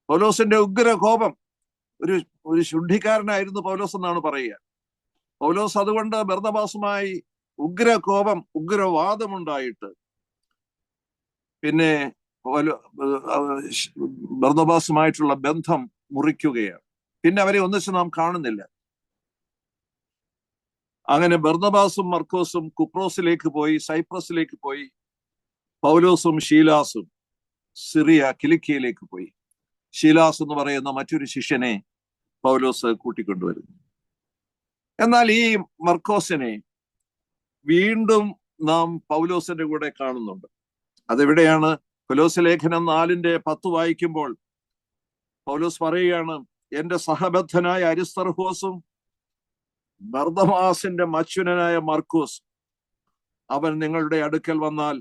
പൗലോസിന്റെ ഉഗ്രകോപം, ഒരു ശുദ്ധിക്കാരനായിരുന്നു പൗലോസ് എന്നാണ് പറയുക. പൗലോസ് അതുകൊണ്ട് ബർന്നബാസുമായി ഉഗ്രകോപം, ഉഗ്രവാദമുണ്ടായിട്ട് പിന്നെ ബർന്നബാസുമായിട്ടുള്ള ബന്ധം മുറിക്കുകയാണ്. പിന്നെ അവരെ ഒന്നിച്ച് നാം കാണുന്നില്ല. അങ്ങനെ ബർന്നബാസും മർക്കോസും കുപ്രോസിലേക്ക് പോയി, സൈപ്രസിലേക്ക് പോയി. പൗലോസും ശീലാസും കിലിക്കിയയിലേക്ക് പോയി. ശീലാസ് എന്ന് പറയുന്ന മറ്റൊരു ശിഷ്യനെ പൗലോസ് കൂട്ടിക്കൊണ്ടുവരുന്നു. എന്നാൽ ഈ മർക്കോസിനെ വീണ്ടും നാം പൗലോസിന്റെ കൂടെ കാണുന്നുണ്ട്. അതെവിടെയാണ്? കൊലോസ്യ ലേഖനം 4:10 വായിക്കുമ്പോൾ പൗലോസ് പറയുകയാണ്, എന്റെ സഹബദ്ധനായ അരിസ്തർഹോസും ബർന്നബാസിന്റെ മച്ചുനനായ മർക്കോസ്, അവൻ നിങ്ങളുടെ അടുക്കൽ വന്നാൽ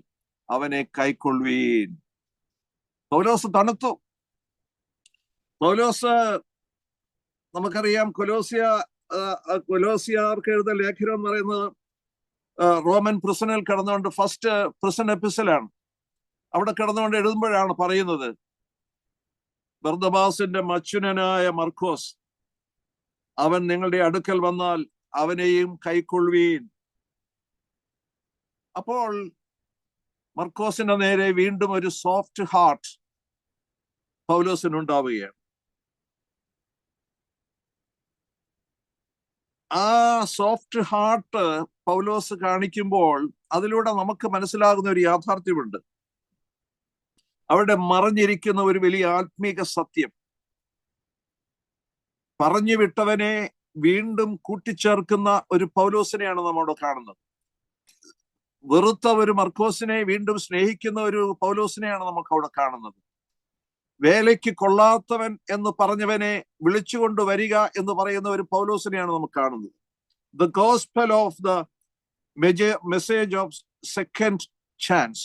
അവനെ കൈക്കൊള്ളുവീൻ. പൗലോസ് തണുത്തു. പൗലോസ്, നമുക്കറിയാം, കൊലോസ്യാർക്ക് എഴുതുന്ന ലേഖനം എന്ന് പറയുന്നത് റോമൻ പ്രിസണിൽ കിടന്നുകൊണ്ട് ഫസ്റ്റ് പ്രിസൺ എപ്പിസലാണ്. അവിടെ കിടന്നുകൊണ്ട് എഴുതുമ്പോഴാണ് പറയുന്നത്, ബർന്നബാസിന്റെ മച്ചുനനായ മർക്കോസ് അവൻ നിങ്ങളുടെ അടുക്കൽ വന്നാൽ അവനെയും കൈക്കൊള്ളുവീൻ. അപ്പോൾ മർക്കോസിന്റെ നേരെ വീണ്ടും ഒരു സോഫ്റ്റ് ഹാർട്ട് പൗലോസിനുണ്ടാവുകയാണ്. ആ സോഫ്റ്റ് ഹാർട്ട് പൗലോസ് കാണിക്കുമ്പോൾ അതിലൂടെ നമുക്ക് മനസ്സിലാകുന്ന ഒരു യാഥാർത്ഥ്യമുണ്ട്. അവിടെ മറഞ്ഞിരിക്കുന്ന ഒരു വലിയ ആത്മീക സത്യം. പറഞ്ഞു വിട്ടവനെ വീണ്ടും കൂട്ടിച്ചേർക്കുന്ന ഒരു പൗലോസിനെയാണ് നമ്മോട് കാണുന്നത്. വെറുത്ത ഒരു മർക്കോസിനെ വീണ്ടും സ്നേഹിക്കുന്ന ഒരു പൗലോസിനെയാണ് നമുക്ക് അവിടെ കാണുന്നത്. വേലയ്ക്ക് കൊള്ളാത്തവൻ എന്ന് പറഞ്ഞവനെ വിളിച്ചുകൊണ്ട് വരിക എന്ന് പറയുന്ന ഒരു പൗലോസിനെയാണ് നമുക്ക് കാണുന്നത്. The gospel of the message of second chance,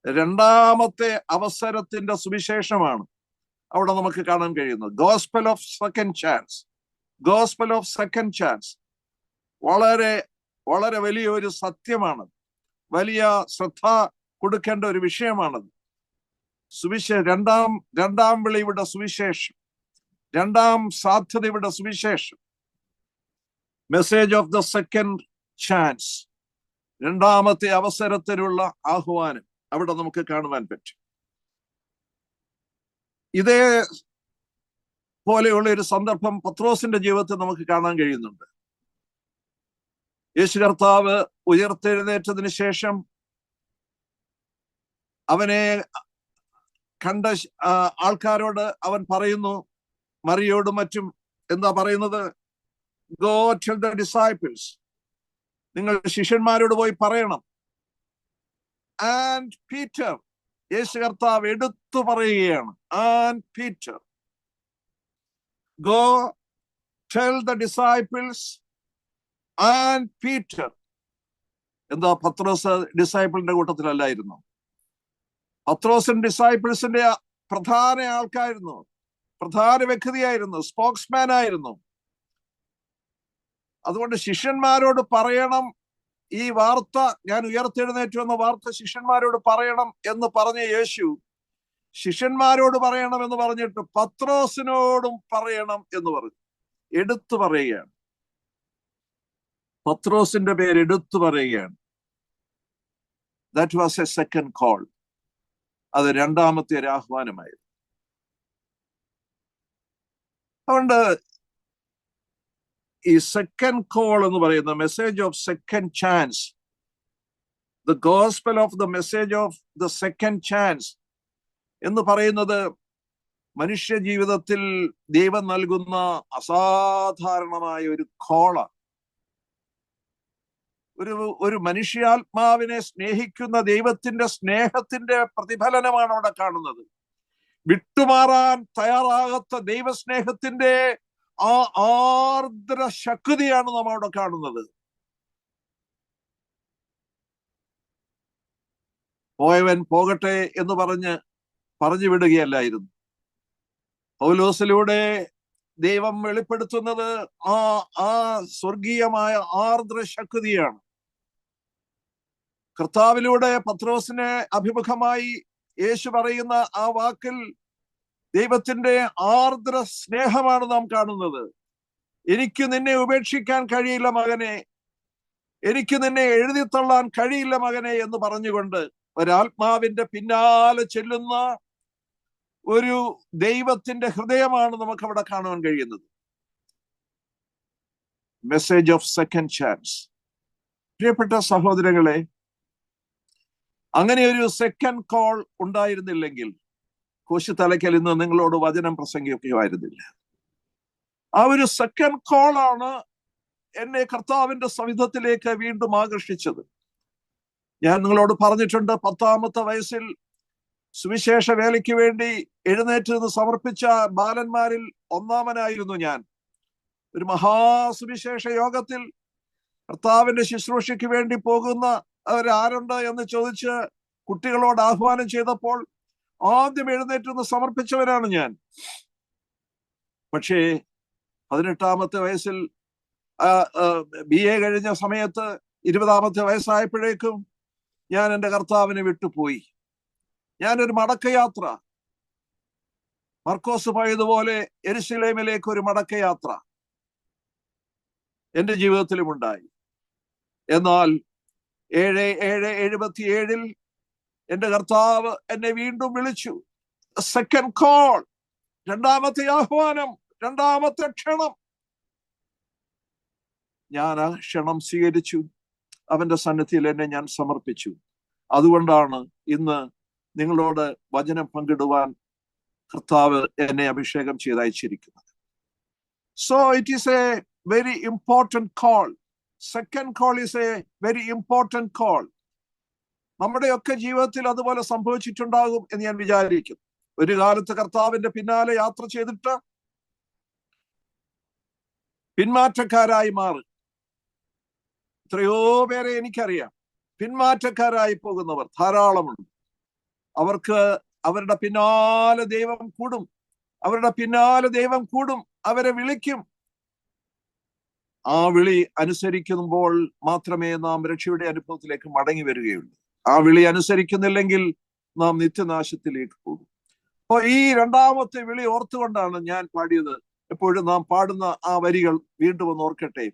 രണ്ടാമത്തെ അവസരത്തിന്റെ സുവിശേഷമാണ് അവിടെ നമുക്ക് കാണാൻ കഴിയുന്നത്. Gospel of second chance, gospel of second chance വളരെ വളരെ വലിയൊരു സത്യമാണ്. വലിയ ശ്രദ്ധ കൊടുക്കേണ്ട ഒരു വിഷയമാണത്. രണ്ടാം വിളിയുടെ സുവിശേഷം, രണ്ടാം സാധ്യതയുടെ സുവിശേഷം, message of the second chance, രണ്ടാമത്തെ അവസരത്തിനുള്ള ആഹ്വാനം അവിടെ നമുക്ക് കാണുവാൻ പറ്റും. ഇതേ പോലെയുള്ള ഒരു സന്ദർഭം പത്രോസിന്റെ ജീവിതത്തിൽ നമുക്ക് കാണാൻ കഴിയുന്നുണ്ട്. യേശു കർത്താവ് ഉയർത്തെഴുന്നേറ്റതിന് ശേഷം അവനെ കണ്ട ആൾക്കാരോട് അവൻ പറയുന്നു, മറിയോടും മറ്റും എന്താ പറയുന്നത്? ഗോ ടെൽ ദ ഡിസൈപ്പിൾസ്, നിങ്ങൾ ശിഷ്യന്മാരോട് പോയി പറയണം. ആൻഡ് പീറ്റർ, യേശു കർത്താവ് എടുത്തു പറയുകയാണ്, and Peter, go tell the disciples and Peter. എന്താ, പത്രോസ് ഡിസൈപ്പിളിന്റെ കൂട്ടത്തിലല്ലായിരുന്നു? പത്രോസൻ ഡിസൈപ്പിൾസിന്റെ പ്രധാന ആൾക്കായിരുന്നു, പ്രധാന വ്യക്തിയായിരുന്നു, സ്പോക്സ്മാൻ ആയിരുന്നു. അതുകൊണ്ട് ശിഷ്യന്മാരോട് പറയണം ഈ വാർത്ത, ഞാൻ ഉയർത്തെഴുന്നേറ്റു എന്ന വാർത്ത ശിഷ്യന്മാരോട് പറയണം എന്ന് പറഞ്ഞ യേശു ശിഷ്യന്മാരോട് പറയണം എന്ന് പറഞ്ഞിട്ട് പത്രോസിനോടും പറയണം എന്ന് പറഞ്ഞു. എടുത്തു പറയുകയാണ്, പത്രോസിന്റെ പേര് എടുത്തു പറയുകയാണ്. That was A second call. അത് രണ്ടാമത്തെ ഒരു ആഹ്വാനമായിരുന്നു. അതുകൊണ്ട് ഈ സെക്കൻഡ് കോൾ എന്ന് പറയുന്ന message of second chance, the gospel of the message of the second chance എന്ന് പറയുന്നത് മനുഷ്യ ജീവിതത്തിൽ ദൈവം നൽകുന്ന അസാധാരണമായ ഒരു കോളാണ്. ഒരു മനുഷ്യാത്മാവിനെ സ്നേഹിക്കുന്ന ദൈവത്തിന്റെ സ്നേഹത്തിന്റെ പ്രതിഫലനമാണ് അവിടെ കാണുന്നത്. വിട്ടുമാറാൻ തയ്യാറാകാത്ത ദൈവസ്നേഹത്തിന്റെ ആ ആർദ്ര ശക്തിയാണ് നാം അവിടെ കാണുന്നത്. പോയവൻ പോകട്ടെ എന്ന് പറഞ്ഞു വിടുകയല്ലായിരുന്നു. പൗലോസിലൂടെ ദൈവം വെളിപ്പെടുത്തുന്നത് ആ സ്വർഗീയമായ ആർദ്ര ശക്തിയാണ്. കർത്താവിലൂടെ പത്രോസിനെ അഭിമുഖമായി യേശു പറയുന്ന ആ വാക്കിൽ ദൈവത്തിന്റെ ആർദ്ര സ്നേഹമാണ് നാം കാണുന്നത്. എനിക്ക് നിന്നെ ഉപേക്ഷിക്കാൻ കഴിയില്ല മകനെ, എനിക്ക് നിന്നെ എഴുതിത്തള്ളാൻ കഴിയില്ല മകനെ എന്ന് പറഞ്ഞുകൊണ്ട് ഒരാത്മാവിന്റെ പിന്നാലെ ചെല്ലുന്ന ഒരു ദൈവത്തിന്റെ ഹൃദയമാണ് നമുക്ക് അവിടെ കാണുവാൻ കഴിയുന്നത്. Message of second chance. പ്രിയപ്പെട്ട സഹോദരങ്ങളെ, അങ്ങനെ ഒരു സെക്കൻഡ് കോൾ ഉണ്ടായിരുന്നില്ലെങ്കിൽ കോശി തലയ്ക്കൽ ഇന്ന് നിങ്ങളോട് വചനം പ്രസംഗിക്കുകയായിരുന്നില്ല. ആ ഒരു സെക്കൻഡ് കോളാണ് എന്നെ കർത്താവിന്റെ സവിധത്തിലേക്ക് വീണ്ടും ആകർഷിച്ചത്. ഞാൻ നിങ്ങളോട് പറഞ്ഞിട്ടുണ്ട്, 10ാമത്തെ വയസ്സിൽ സുവിശേഷ വേലയ്ക്ക് വേണ്ടി എഴുന്നേറ്റ് നിന്ന് സമർപ്പിച്ച ബാലന്മാരിൽ ഒന്നാമനായിരുന്നു ഞാൻ. ഒരു മഹാസുവിശേഷ യോഗത്തിൽ കർത്താവിന്റെ ശുശ്രൂഷയ്ക്ക് വേണ്ടി പോകുന്ന അവരാരുണ്ട് എന്ന് ചോദിച്ച് കുട്ടികളോട് ആഹ്വാനം ചെയ്തപ്പോൾ ആദ്യം എഴുന്നേറ്റ് നിന്ന് സമർപ്പിച്ചവരാണ് ഞാൻ. പക്ഷേ 18ാമത്തെ വയസ്സിൽ BA കഴിഞ്ഞ സമയത്ത് 20-ാമത്തെ വയസ്സായപ്പോഴേക്കും ഞാൻ എൻ്റെ കർത്താവിനെ വിട്ടുപോയി. ഞാനൊരു മടക്കയാത്ര, മർക്കോസ് പോയതുപോലെ യെരുശലേമിലേക്ക് ഒരു മടക്കയാത്ര എൻ്റെ ജീവിതത്തിലും ഉണ്ടായി. എന്നാൽ 7/7/77 എൻ്റെ കർത്താവ് എന്നെ വീണ്ടും വിളിച്ചു. സെക്കൻഡ് കോൾ, രണ്ടാമത്തെ ആഹ്വാനം, രണ്ടാമത്തെ ക്ഷണം. ഞാൻ ആ ക്ഷണം സ്വീകരിച്ചു. അവന്റെ സന്നിധിയിൽ എന്നെ ഞാൻ സമർപ്പിച്ചു. അതുകൊണ്ടാണ് ഇന്ന് നിങ്ങളോട് വചനം പങ്കിടുവാൻ കർത്താവ് എന്നെ അഭിഷേകം ചെയ്ത് അയച്ചിരിക്കുന്നത്. So it is A very important call. Second call is A very important call. നമ്മുടെയൊക്കെ ജീവിതത്തിൽ അതുപോലെ സംഭവിച്ചിട്ടുണ്ടാകും എന്ന് ഞാൻ വിചാരിക്കുന്നു. ഒരു കാലത്ത് കർത്താവിന്റെ പിന്നാലെ യാത്ര ചെയ്തിട്ട് പിന്മാറ്റക്കാരായി മാറി. എത്രയോ പേരെ എനിക്കറിയാം. പിന്മാറ്റക്കാരായി പോകുന്നവർ ധാരാളമുണ്ട്. അവർക്ക് അവരുടെ പിന്നാലെ ദൈവം കൂടും, അവരുടെ പിന്നാലെ ദൈവം കൂടും, അവരെ വിളിക്കും. ആ വിളി അനുസരിക്കുമ്പോൾ മാത്രമേ നാം രക്ഷയുടെ അനുഭവത്തിലേക്ക് മടങ്ങി വരികയുള്ളൂ. ആ വിളി അനുസരിക്കുന്നില്ലെങ്കിൽ നാം നിത്യനാശത്തിലേക്ക് പോകും. അപ്പൊ ഈ രണ്ടാമത്തെ വിളി ഓർത്തുകൊണ്ടാണ് ഞാൻ പാടിയത്. എപ്പോഴും നാം പാടുന്ന ആ വരികൾ വീണ്ടും ഒന്ന് ഓർക്കട്ടെ.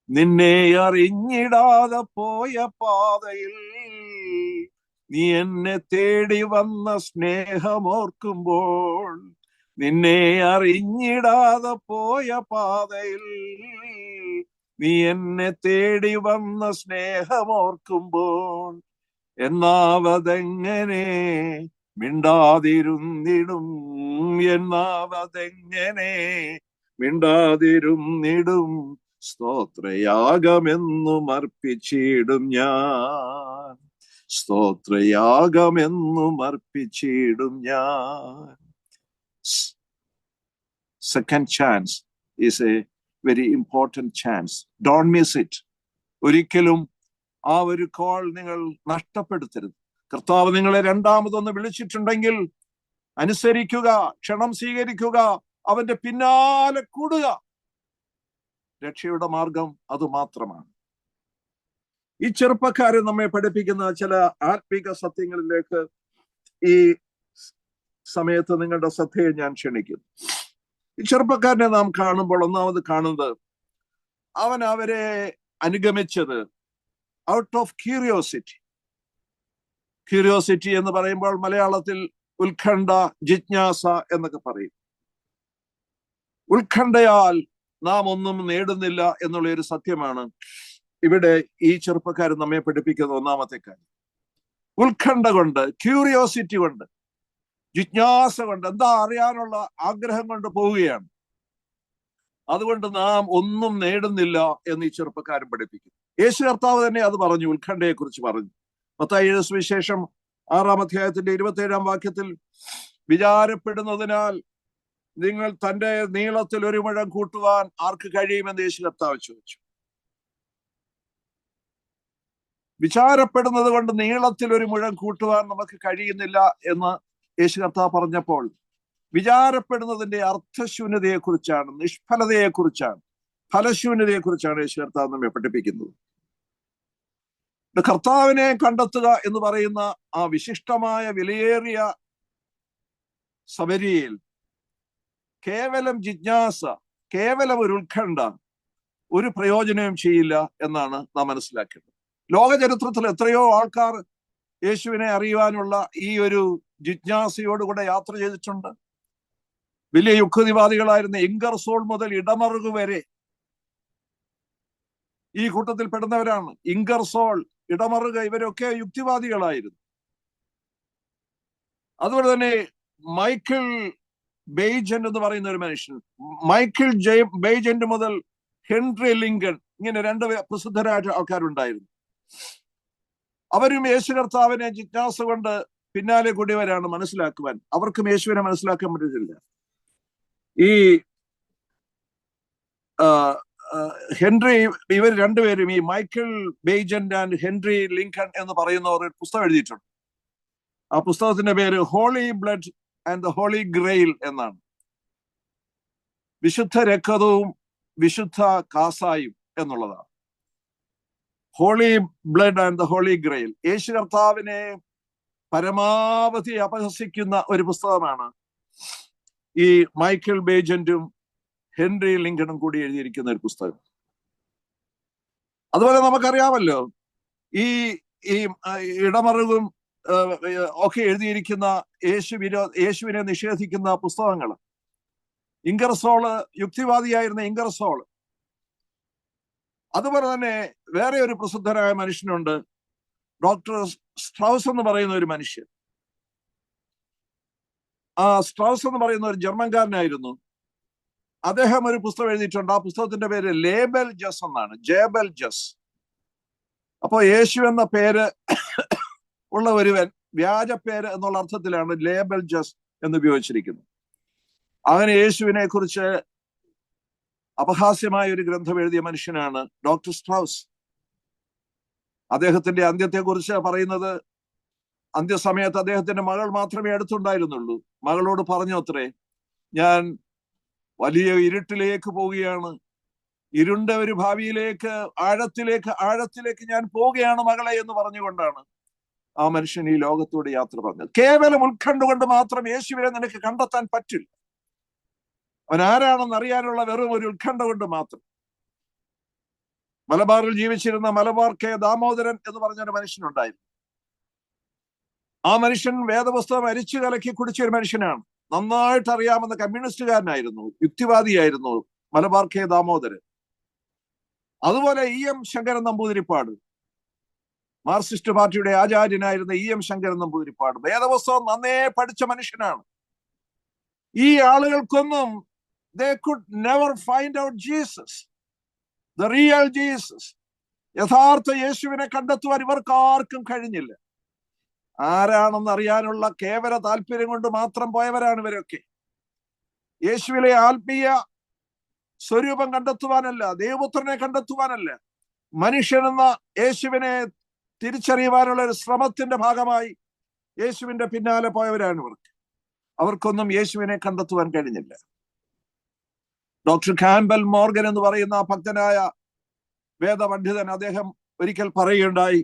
നിന്നെ അറിഞ്ഞിടാതെ പോയ പാതയിൽ നീ എന്നെ തേടി വന്ന സ്നേഹമോർക്കുമ്പോൾ, നിന്നെ അറിഞ്ഞിടാതെ പോയ പാതയിൽ നീ എന്നെ തേടി വന്ന സ്നേഹമോർക്കുമ്പോൾ, എന്നാവതെങ്ങനെ മിണ്ടാതിരുന്നിടും, എന്നാവതെങ്ങനെ മിണ്ടാതിരുന്നിടും, സ്തോത്രയാഗമെന്നും അർപ്പിച്ചിടും ഞാൻ, സ്തോത്രയാഗമെന്നും അർപ്പിച്ചിടും ഞാൻ. Second chance is A very important chance. Don't miss it. ഒരിക്കലും ആ ഒരു കോൾ നിങ്ങൾ നഷ്ടപ്പെടുത്തരുത്. കർത്താവ് നിങ്ങളെ രണ്ടാമതൊന്ന് വിളിച്ചിട്ടുണ്ടെങ്കിൽ അനുസരിക്കുക, ക്ഷണം സ്വീകരിക്കുക, അവന്റെ പിന്നാലെ കൂടുക. രക്ഷയുടെ മാർഗം അത് മാത്രമാണ്. ഈ ചെറുപ്പക്കാരെ നമ്മെ പഠിപ്പിക്കുന്ന ചില ആത്മീക സത്യങ്ങളിലേക്ക് ഈ സമയത്ത് നിങ്ങളുടെ ശ്രദ്ധയെ ഞാൻ ക്ഷണിക്കുന്നു. ഈ ചെറുപ്പക്കാരനെ നാം കാണുമ്പോൾ ഒന്നാമത് കാണുന്നത്, അവൻ അവരെ അനുഗമിച്ചത് ഔട്ട് ഓഫ് ക്യൂരിയോസിറ്റി. ക്യൂരിയോസിറ്റി എന്ന് പറയുമ്പോൾ മലയാളത്തിൽ ഉത്കണ്ഠ, ജിജ്ഞാസ എന്നൊക്കെ പറയും. ഉത്കണ്ഠയാൽ നാം ഒന്നും നേടുന്നില്ല എന്നുള്ള ഒരു സത്യമാണ് ഇവിടെ ഈ ചെറുപ്പക്കാരൻ നമ്മെ പഠിപ്പിക്കുന്ന ഒന്നാമത്തെ കാര്യം. ഉത്കണ്ഠ കൊണ്ട്, ക്യൂരിയോസിറ്റി കൊണ്ട്, ജിജ്ഞാസ കൊണ്ട്, എന്താ അറിയാനുള്ള ആഗ്രഹം കൊണ്ട് പോവുകയാണ്. അതുകൊണ്ട് നാം ഒന്നും നേടുന്നില്ല എന്ന് ഈ ചെറുപ്പക്കാരൻ പഠിപ്പിക്കുന്നു. യേശു കർത്താവ് തന്നെ അത് പറഞ്ഞു, ഉത്കണ്ഠയെ കുറിച്ച് പറഞ്ഞു. മത്തായി സുവിശേഷം 6-ാം അധ്യായത്തിന്റെ 27-ാം വാക്യത്തിൽ, വിചാരപ്പെടുന്നതിനാൽ നിങ്ങൾ തന്റെ നീളത്തിൽ ഒരു മുഴം കൂട്ടുവാൻ ആർക്ക് കഴിയുമെന്ന് യേശു കർത്താവ് ചോദിച്ചു. വിചാരപ്പെടുന്നത് കൊണ്ട് നീളത്തിൽ ഒരു മുഴം കൂട്ടുവാൻ നമുക്ക് കഴിയുന്നില്ല എന്ന് യേശു കർത്താവ് പറഞ്ഞപ്പോൾ, വിചാരപ്പെടുന്നതിന്റെ അർത്ഥശൂന്യതയെക്കുറിച്ചാണ്, നിഷ്ഫലതയെക്കുറിച്ചാണ്, ഫലശൂന്യതയെക്കുറിച്ചാണ് യേശു കർത്താവ് നമ്മെ പഠിപ്പിക്കുന്നത്. കർത്താവിനെ കണ്ടെത്തുക എന്ന് പറയുന്ന ആ വിശിഷ്ടമായ വിലയേറിയ സമരിയിൽ കേവലം ജിജ്ഞാസ, കേവലം ഒരു ഉത്കണ്ഠ ഒരു പ്രയോജനവും ചെയ്യില്ല എന്നാണ് നാം മനസ്സിലാക്കേണ്ടത്. ലോക ചരിത്രത്തിൽ എത്രയോ ആൾക്കാർ യേശുവിനെ അറിയുവാനുള്ള ഈ ഒരു ജിജ്ഞാസയോടുകൂടെ യാത്ര ചെയ്തിട്ടുണ്ട്. വലിയ യുക്തിവാദികളായിരുന്ന ഇംഗർസോൾ മുതൽ ഇടമറുകു വരെ ഈ കൂട്ടത്തിൽ പെടുന്നവരാണ്. ഇംഗർസോൾ, ഇടമറുക, ഇവരൊക്കെ യുക്തിവാദികളായിരുന്നു. അതുപോലെ തന്നെ മൈക്കിൾ ബെയ്ജന്റ് എന്ന് പറയുന്ന ഒരു മനുഷ്യൻ, മൈക്കിൾ ബെയ്ജന്റ് മുതൽ ഹെൻറി ലിങ്കൺ, ഇങ്ങനെ രണ്ട് പ്രസിദ്ധരായ ആൾക്കാരുണ്ടായിരുന്നു. അവരും യേശു കർത്താവിനെ ജിജ്ഞാസ കൊണ്ട് പിന്നാലെ കൂടിയവരാണ് മനസ്സിലാക്കുവാൻ. അവർക്കും യേശുവിനെ മനസ്സിലാക്കാൻ പറ്റുന്നില്ല. ഈ ഹെൻറി, ഇവർ രണ്ടുപേരും, ഈ Michael Baigent and Henry Lincoln എന്ന് പറയുന്നവർ ഒരു പുസ്തകം എഴുതിയിട്ടുണ്ട്. ആ പുസ്തകത്തിന്റെ പേര് Holy Blood and the Holy Grail എന്നാണ്. വിശുദ്ധ രക്തവും വിശുദ്ധ കാസായും എന്നുള്ളതാണ്. Holy Blood and the Holy Grail. യേശു കർത്താവിനെ പരമാവധി അപഹസിക്കുന്ന ഒരു പുസ്തകമാണ് ഈ മൈക്കൽ ബേജന്റും ഹെൻറി ലിങ്കണും കൂടി എഴുതിയിരിക്കുന്ന ഒരു പുസ്തകം. അതുപോലെ നമുക്കറിയാമല്ലോ ഈ ഇടമറുകും ഒക്കെ എഴുതിയിരിക്കുന്ന യേശുവിനെ നിഷേധിക്കുന്ന പുസ്തകങ്ങൾ. ഇംഗർസോള്, യുക്തിവാദിയായിരുന്ന ഇംഗർസോള്. അതുപോലെ തന്നെ വേറെ ഒരു പ്രസിദ്ധനായ മനുഷ്യനുണ്ട്, ഡോക്ടർ സ്ട്രൗസ് എന്ന് പറയുന്ന ഒരു മനുഷ്യൻ. ആ സ്ട്രൗസ് എന്ന് പറയുന്ന ഒരു ജർമ്മൻകാരനായിരുന്നു. അദ്ദേഹം ഒരു പുസ്തകം എഴുതിയിട്ടുണ്ട്. ആ പുസ്തകത്തിന്റെ പേര് ലേബൽ ജസ് എന്നാണ്, ജേബൽ ജസ്. അപ്പോ യേശു എന്ന പേര് ഉള്ള ഒരുവൻ വ്യാജ പേര് എന്നുള്ള അർത്ഥത്തിലാണ് ലേബൽ ജസ് എന്ന് ഉപയോഗിച്ചിരിക്കുന്നത്. അങ്ങനെ യേശുവിനെ കുറിച്ച് അപഹാസ്യമായ ഒരു ഗ്രന്ഥം എഴുതിയ മനുഷ്യനാണ് ഡോക്ടർ സ്ട്രൗസ്. അദ്ദേഹത്തിന്റെ അന്ത്യത്തെ കുറിച്ച് പറയുന്നത്, അന്ത്യസമയത്ത് അദ്ദേഹത്തിന്റെ മകൾ മാത്രമേ അടുത്തുണ്ടായിരുന്നുള്ളൂ. മകളോട് പറഞ്ഞു അത്രേ, ഞാൻ വലിയ ഇരുട്ടിലേക്ക് പോവുകയാണ്, ഇരുണ്ട ഒരു ഭാവിയിലേക്ക്, ആഴത്തിലേക്ക് ഞാൻ പോവുകയാണ് മകളെ എന്ന് പറഞ്ഞുകൊണ്ടാണ് ആ മനുഷ്യൻ ഈ ലോകത്തോട് യാത്ര പറഞ്ഞത്. കേവലം ഉത്കണ്ഠ കൊണ്ട് മാത്രം യേശുവിനെ നിനക്ക് കണ്ടെത്താൻ പറ്റില്ല. അവൻ ആരാണെന്ന് അറിയാനുള്ള വെറും ഒരു ഉത്കണ്ഠ കൊണ്ട് മാത്രം. മലബാറിൽ ജീവിച്ചിരുന്ന മലബാർ കെ ദാമോദരൻ എന്ന് പറഞ്ഞൊരു മനുഷ്യനുണ്ടായിരുന്നു. ആ മനുഷ്യൻ വേദപുസ്തകം അരിച്ചു കലക്കി കുടിച്ച ഒരു മനുഷ്യനാണ്. നന്നായിട്ട് അറിയാമെന്ന കമ്മ്യൂണിസ്റ്റുകാരനായിരുന്നു, യുക്തിവാദിയായിരുന്നു മലബാർ കെ ദാമോദരൻ. അതുപോലെ EM ശങ്കരൻ നമ്പൂതിരിപ്പാട്, മാർക്സിസ്റ്റ് പാർട്ടിയുടെ ആചാര്യനായിരുന്ന EM ശങ്കരൻ നമ്പൂതിരിപ്പാട് വേദപുസ്തകം നന്നേ പഠിച്ച മനുഷ്യനാണ്. ഈ ആളുകൾക്കൊന്നും they could never find out Jesus, the real Jesus. യഥാർത്ഥ യേശുവിനെ കണ്ടെത്തുവാൻ ഇവർക്കാർക്കും കഴിഞ്ഞില്ല. ആരാണെന്ന് അറിയാനുള്ള കേവല താല്പര്യം കൊണ്ട് മാത്രം പോയവരാണ് ഇവരൊക്കെ. യേശുവിലെ ആത്മീയ സ്വരൂപം കണ്ടെത്തുവാനല്ല, ദൈവപുത്രനെ കണ്ടെത്തുവാനല്ല, മനുഷ്യനെന്ന യേശുവിനെ തിരിച്ചറിയുവാനുള്ള ഒരു ശ്രമത്തിന്റെ ഭാഗമായി യേശുവിന്റെ പിന്നാലെ പോയവരാണ് ഇവർക്ക്. അവർക്കൊന്നും യേശുവിനെ കണ്ടെത്തുവാൻ കഴിഞ്ഞില്ല. ഡോക്ടർ കാമ്പൽ മോർഗൻ എന്ന് പറയുന്ന ഭക്തനായ വേദപണ്ഡിതൻ, അദ്ദേഹം ഒരിക്കൽ പറയുകയുണ്ടായി,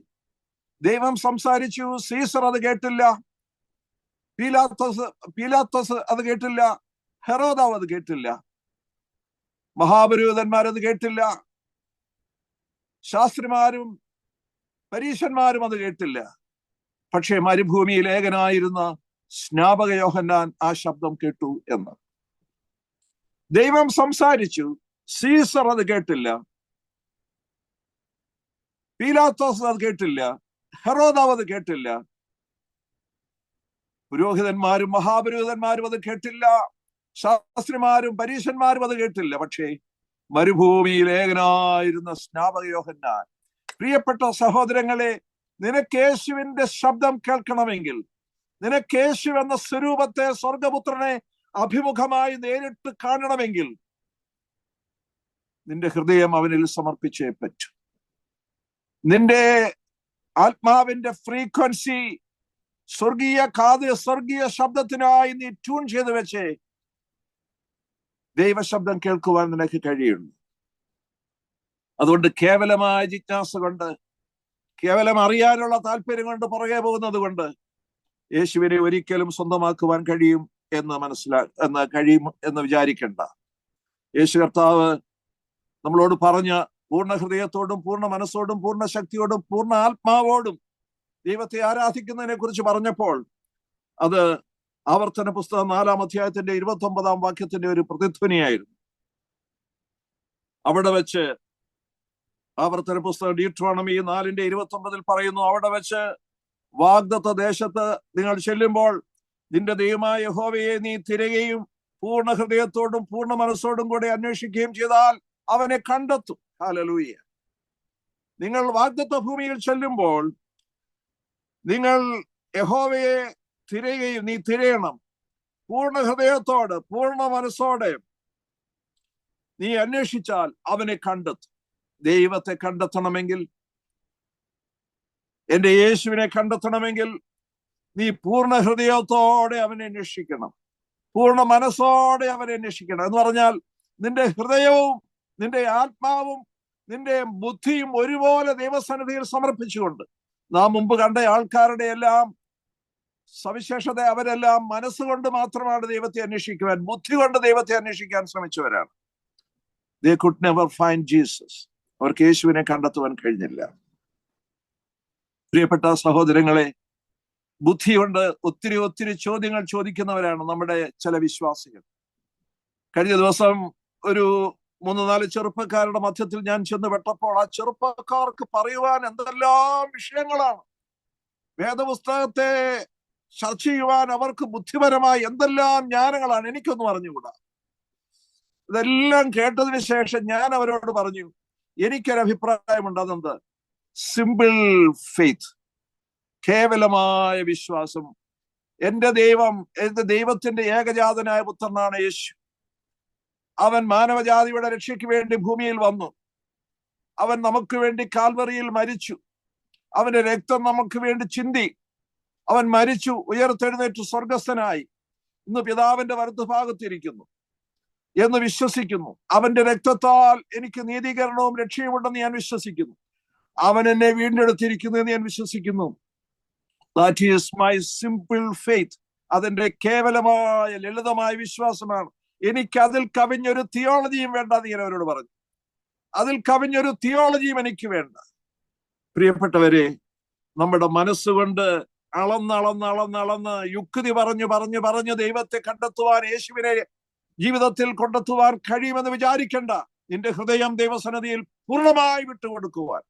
ദൈവം സംസാരിച്ചു, സീസർ അത് കേട്ടില്ല, പീലാത്തോസ് അത് കേട്ടില്ല, ഹെറോദാവ് അത് കേട്ടില്ല, മഹാപുരോഹിതന്മാരത് കേട്ടില്ല, ശാസ്ത്രിമാരും പരീശന്മാരും അത് കേട്ടില്ല. പക്ഷേ മരുഭൂമിയിൽ ഏകനായിരുന്ന സ്നാപക യോഹന്നാൻ ആ ശബ്ദം കേട്ടു എന്ന്. ദൈവം സംസാരിച്ചു, സീസർ അത് കേട്ടില്ല, പീലാത്തോസ് അത് കേട്ടില്ല, ഹെറോദാവ് അത് കേട്ടില്ല, പുരോഹിതന്മാരും മഹാപുരോഹിതന്മാരും അത് കേട്ടില്ല, ശാസ്ത്രിമാരും പരീശന്മാരും അത് കേട്ടില്ല. പക്ഷേ മരുഭൂമിയിൽ ഏകനായിരുന്ന സ്നാപക യോഹന്നാൻ. പ്രിയപ്പെട്ട സഹോദരങ്ങളെ, നിനക്ക് യേശുവിന്റെ ശബ്ദം കേൾക്കണമെങ്കിൽ, നിനക്ക് യേശു എന്ന സ്വരൂപത്തെ, സ്വർഗപുത്രനെ അഭിമുഖമായി നേരിട്ട് കാണണമെങ്കിൽ നിന്റെ ഹൃദയം അവനിൽ സമർപ്പിച്ചേ പറ്റൂ. നിന്റെ ആത്മാവിന്റെ ഫ്രീക്വൻസി, സ്വർഗീയ ശബ്ദത്തിനായി നീ ട്യൂൺ ചെയ്ത് വെച്ചേ ദൈവശബ്ദം കേൾക്കുവാൻ നിനക്ക് കഴിയുള്ളൂ. അതുകൊണ്ട് കേവലമായ ജിജ്ഞാസ കൊണ്ട്, കേവലം അറിയാനുള്ള താല്പര്യം കൊണ്ട് പുറകെ പോകുന്നത് കൊണ്ട് യേശുവിനെ ഒരിക്കലും സ്വന്തമാക്കുവാൻ കഴിയും എന്ന് വിചാരിക്കണ്ട. യേശു കർത്താവ് നമ്മളോട് പറഞ്ഞ പൂർണ്ണ ഹൃദയത്തോടും പൂർണ്ണ മനസ്സോടും പൂർണ്ണ ശക്തിയോടും പൂർണ്ണ ആത്മാവോടും ദൈവത്തെ ആരാധിക്കുന്നതിനെ കുറിച്ച് പറഞ്ഞപ്പോൾ അത് ആവർത്തന പുസ്തകം 4-ാം അധ്യായത്തിന്റെ 29-ാം വാക്യത്തിന്റെ ഒരു പ്രതിധ്വനിയായിരുന്നു. അവിടെ വെച്ച് ആവർത്തന പുസ്തകം ഡ്യൂട്രോണമി 4:29 പറയുന്നു, അവിടെ വെച്ച് വാഗ്ദത്ത ദേശത്ത് നിങ്ങൾ ചെല്ലുമ്പോൾ നിന്റെ ദൈവമായ യഹോവയെ നീ തിരയുകയും പൂർണ്ണ ഹൃദയത്തോടും പൂർണ്ണ മനസ്സോടും കൂടെ അന്വേഷിക്കുകയും ചെയ്താൽ അവനെ കണ്ടെത്തും. ഹല്ലേലൂയ. നിങ്ങൾ വാഗ്ദത്ത ഭൂമിയിൽ ചെല്ലുമ്പോൾ നിങ്ങൾ യഹോവയെ തിരയുകയും, നീ തിരയണം, പൂർണ്ണ ഹൃദയത്തോട് പൂർണ്ണ മനസ്സോടെ നീ അന്വേഷിച്ചാൽ അവനെ കണ്ടെത്തും. ദൈവത്തെ കണ്ടെത്തണമെങ്കിൽ, എന്റെ യേശുവിനെ കണ്ടെത്തണമെങ്കിൽ നീ പൂർണ്ണ ഹൃദയത്തോടെ അവനെ അന്വേഷിക്കണം, പൂർണ്ണ മനസ്സോടെ അവനെ അന്വേഷിക്കണം. എന്ന് പറഞ്ഞാൽ നിന്റെ ഹൃദയവും നിന്റെ ആത്മാവും നിന്റെ ബുദ്ധിയും ഒരുപോലെ ദൈവസന്നിധിയിൽ സമർപ്പിച്ചുകൊണ്ട്, നാം മുമ്പ് കണ്ട ആൾക്കാരുടെ എല്ലാം സവിശേഷത, അവരെല്ലാം മനസ്സുകൊണ്ട് മാത്രമാണ് ദൈവത്തെ അന്വേഷിക്കുവാൻ, ബുദ്ധി കൊണ്ട് ദൈവത്തെ അന്വേഷിക്കാൻ ശ്രമിച്ചവരാണ്. They could never find Jesus. അവർക്ക് യേശുവിനെ കണ്ടെത്തുവാൻ കഴിഞ്ഞില്ല. പ്രിയപ്പെട്ട സഹോദരങ്ങളെ, ബുദ്ധി കൊണ്ട് ഒത്തിരി ഒത്തിരി ചോദ്യങ്ങൾ ചോദിക്കുന്നവരാണ് നമ്മുടെ ചില വിശ്വാസികൾ. കഴിഞ്ഞ ദിവസം ഒരു 3-4 ചെറുപ്പക്കാരുടെ മധ്യത്തിൽ ഞാൻ ചെന്ന് പെട്ടപ്പോൾ ആ ചെറുപ്പക്കാർക്ക് പറയുവാൻ എന്തെല്ലാം വിഷയങ്ങളാണ്. വേദപുസ്തകത്തെ ചർച്ച ചെയ്യുവാൻ അവർക്ക് ബുദ്ധിപരമായി എന്തെല്ലാം ജ്ഞാനങ്ങളാണ്. എനിക്കൊന്നും അറിഞ്ഞുകൂടാ. ഇതെല്ലാം കേട്ടതിന് ശേഷം ഞാൻ അവരോട് പറഞ്ഞു, എനിക്കൊരു അഭിപ്രായമുണ്ട്. അതെന്ത്? സിമ്പിൾ ഫെയ്ത്ത്, കേവലമായ വിശ്വാസം. എന്റെ ദൈവത്തിന്റെ ഏകജാതനായ പുത്രനാണ് യേശു. അവൻ മാനവജാതിയുടെ രക്ഷയ്ക്ക് വേണ്ടി ഭൂമിയിൽ വന്നു. അവൻ നമുക്ക് വേണ്ടി കാൽവറിയിൽ മരിച്ചു. അവന്റെ രക്തം നമുക്ക് വേണ്ടി ചിന്തി. അവൻ മരിച്ചു, ഉയർത്തെഴുന്നേറ്റ് സ്വർഗസ്ഥനായി ഇന്ന് പിതാവിന്റെ വലത്തുഭാഗത്തിരിക്കുന്നു എന്ന് വിശ്വസിക്കുന്നു. അവന്റെ രക്തത്താൽ എനിക്ക് നീതീകരണവും രക്ഷയുമുണ്ടെന്ന് ഞാൻ വിശ്വസിക്കുന്നു. അവൻ എന്നെ വീണ്ടെടുത്തിരിക്കുന്നു എന്ന് ഞാൻ വിശ്വസിക്കുന്നു. That is my simple faith. അതെന്റെ കേവലമായ ലളിതമായ വിശ്വാസമാണ്. എനിക്ക് അതിൽ കവിഞ്ഞൊരു തിയോളജിയും വേണ്ട എന്ന് ഞാൻ അവരോട് പറഞ്ഞു. അതിൽ കവിഞ്ഞൊരു തിയോളജിയും എനിക്ക് വേണ്ട. പ്രിയപ്പെട്ടവരെ, നമ്മുടെ മനസ്സുകൊണ്ട് അളന്ന് യുക്തി പറഞ്ഞു ദൈവത്തെ കണ്ടെത്തുവാൻ, യേശുവിനെ ജീവിതത്തിൽ കൊണ്ടെത്തുവാൻ കഴിയുമെന്ന് വിചാരിക്കണ്ട. നിന്റെ ഹൃദയം ദൈവസന്നിധിയിൽ പൂർണ്ണമായി വിട്ടുകൊടുക്കുവാൻ.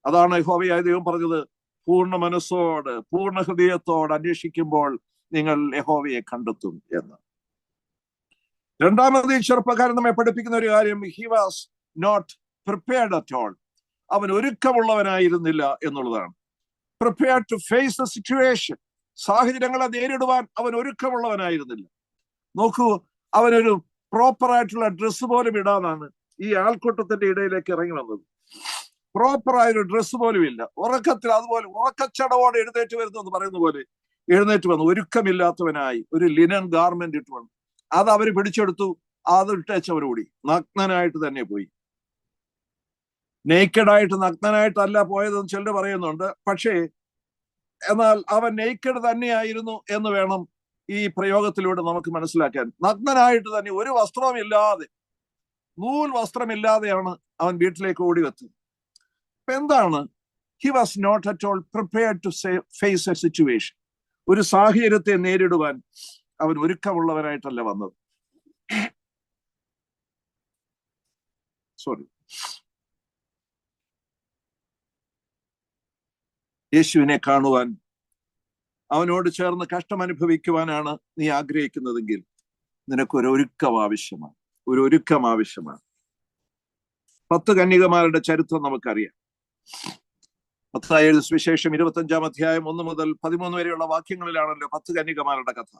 അതാണ് യഹോവയായ ദൈവം പറഞ്ഞത്, പൂർണ്ണ മനസ്സോട് പൂർണ്ണ ഹൃദയത്തോട് അന്വേഷിക്കുമ്പോൾ നിങ്ങൾ യഹോവയെ കണ്ടെത്തും എന്ന്. രണ്ടാമത് ഈ ചെറുപ്പക്കാരൻ നമ്മെ പഠിപ്പിക്കുന്ന ഒരു കാര്യം, he was not prepared at all. അവൻ ഒരുക്കമുള്ളവനായിരുന്നില്ല എന്നുള്ളതാണ്. Prepared to face the situation. സാഹചര്യങ്ങളെ നേരിടുവാൻ അവൻ ഒരുക്കമുള്ളവനായിരുന്നില്ല. നോക്കൂ, അവനൊരു പ്രോപ്പറായിട്ടുള്ള ഡ്രസ്സ് പോലും ഇടാനാണ് ഈ ആൾക്കൂട്ടത്തിന്റെ ഇടയിലേക്ക് ഇറങ്ങി വന്നത്. പ്രോപ്പറായൊരു ഡ്രസ്സ് പോലും ഇല്ല. ഉറക്കത്തിൽ അതുപോലെ ഉറക്കച്ചടവോടെ എഴുന്നേറ്റ് വരുന്നെന്ന് പറയുന്ന പോലെ എഴുന്നേറ്റ് വന്നു. ഒരുക്കമില്ലാത്തവനായി ഒരു ലിനൻ ഗാർമെന്റ് ഇട്ട് വന്നു. അത് അവർ പിടിച്ചെടുത്തു. അത് ഇട്ടേച്ചവർ ഓടി. നഗ്നനായിട്ട് തന്നെ പോയി. നെയ്ക്കഡായിട്ട്, നഗ്നനായിട്ടല്ല പോയതെന്ന് ചിലർ പറയുന്നുണ്ട്. പക്ഷേ എന്നാൽ അവൻ നെയ്ക്കഡ് തന്നെയായിരുന്നു എന്ന് വേണം ഈ പ്രയോഗത്തിലൂടെ നമുക്ക് മനസ്സിലാക്കാൻ. നഗ്നനായിട്ട് തന്നെ, ഒരു വസ്ത്രമില്ലാതെ, നൂൽ വസ്ത്രമില്ലാതെയാണ് അവൻ വീട്ടിലേക്ക് ഓടി എത്തുന്നത്. അപ്പൊ എന്താണ്? He was not at all prepared to face a situation. ഒരു സാഹചര്യത്തെ നേരിടുവാൻ അവൻ ഒരുക്കമുള്ളവനായിട്ടല്ല വന്നത്. സോറി. യേശുവിനെ കാണുവാൻ, അവനോട് ചേർന്ന് കഷ്ടം അനുഭവിക്കുവാനാണ് നീ ആഗ്രഹിക്കുന്നതെങ്കിൽ നിനക്കൊരു ഒരുക്കം ആവശ്യമാണ്. ഒരു ഒരുക്കം ആവശ്യമാണ്. 10 കന്യകമാരുടെ ചരിത്രം നമുക്കറിയാം. മത്തായി എഴുതിയ സുവിശേഷം 25-ാം അധ്യായം 1 മുതൽ 13 വരെയുള്ള വാക്യങ്ങളിലാണല്ലോ 10 കന്യകമാരുടെ കഥ.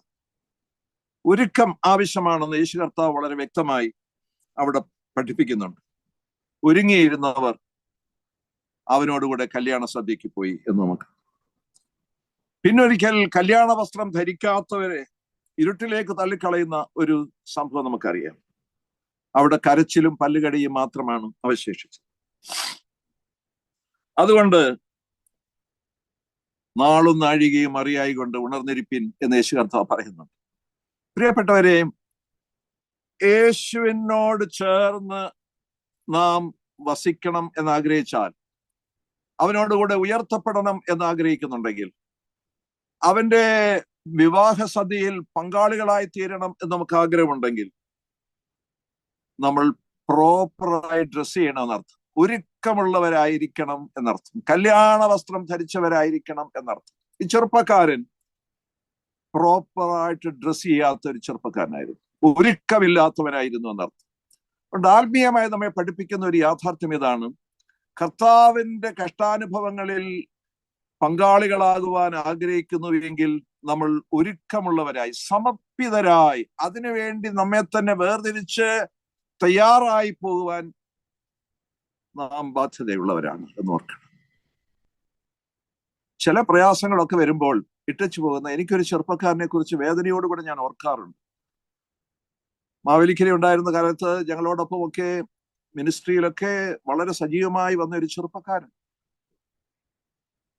ഒരുക്കം ആവശ്യമാണെന്ന് യേശു കർത്താവ് വളരെ വ്യക്തമായി അവിടെ പഠിപ്പിക്കുന്നുണ്ട്. ഒരുങ്ങിയിരുന്നവർ അവനോടുകൂടെ കല്യാണ സദ്യക്ക് പോയി എന്ന് നമുക്ക്. പിന്നൊരിക്കൽ കല്യാണ വസ്ത്രം ധരിക്കാത്തവരെ ഇരുട്ടിലേക്ക് തള്ളിക്കളയുന്ന ഒരു സംഭവം നമുക്കറിയാം. അവിടെ കരച്ചിലും പല്ലുകടിയും മാത്രമാണ് അവശേഷിച്ചത്. അതുകൊണ്ട് നാളും നാഴികയും അറിയായി കൊണ്ട് ഉണർന്നിരിപ്പിൻ എന്ന് യേശു കർത്താവ് പറയുന്നുണ്ട്. പ്രിയപ്പെട്ടവരെ, യേശുവിനോട് ചേർന്ന് നാം വസിക്കണം എന്നാഗ്രഹിച്ചാൽ, അവനോടുകൂടെ ഉയർത്തപ്പെടണം എന്നാഗ്രഹിക്കുന്നുണ്ടെങ്കിൽ, അവന്റെ വിവാഹ സദ്യയിൽ പങ്കാളികളായി തീരണം എന്ന് നമുക്ക് ആഗ്രഹമുണ്ടെങ്കിൽ, നമ്മൾ പ്രോപ്പറായി ഡ്രസ് ചെയ്യണം എന്നർത്ഥം. ഒരുക്കമുള്ളവരായിരിക്കണം എന്നർത്ഥം. കല്യാണ വസ്ത്രം ധരിച്ചവരായിരിക്കണം എന്നർത്ഥം. ഈ ചെറുപ്പക്കാരൻ പ്രോപ്പറായിട്ട് ഡ്രസ് ചെയ്യാത്ത ഒരു ചെറുപ്പക്കാരനായിരുന്നു. ഒരുക്കമില്ലാത്തവനായിരുന്നു എന്നർത്ഥം. അതുകൊണ്ട് ആത്മീയമായി നമ്മെ പഠിപ്പിക്കുന്ന ഒരു യാഥാർത്ഥ്യം ഇതാണ്: കർത്താവിന്റെ കഷ്ടാനുഭവങ്ങളിൽ പങ്കാളികളാകുവാൻ ആഗ്രഹിക്കുന്നുവെങ്കിൽ നമ്മൾ ഒരുക്കമുള്ളവരായി, സമർപ്പിതരായി, അതിനുവേണ്ടി നമ്മെ തന്നെ വേർതിരിച്ച് തയ്യാറായി പോകുവാൻ നാം ബാധ്യതയുള്ളവരാണ് എന്ന് ഓർക്കണം. ചില പ്രയാസങ്ങളൊക്കെ വരുമ്പോൾ ഇട്ടച്ചു പോകുന്ന എനിക്കൊരു ചെറുപ്പക്കാരനെ കുറിച്ച് വേദനയോടുകൂടെ ഞാൻ ഓർക്കാറുണ്ട്. മാവേലിക്കര ഉണ്ടായിരുന്ന കാലത്ത് ഞങ്ങളോടൊപ്പം ഒക്കെ മിനിസ്ട്രിയിലൊക്കെ വളരെ സജീവമായി വന്ന ഒരു ചെറുപ്പക്കാരൻ,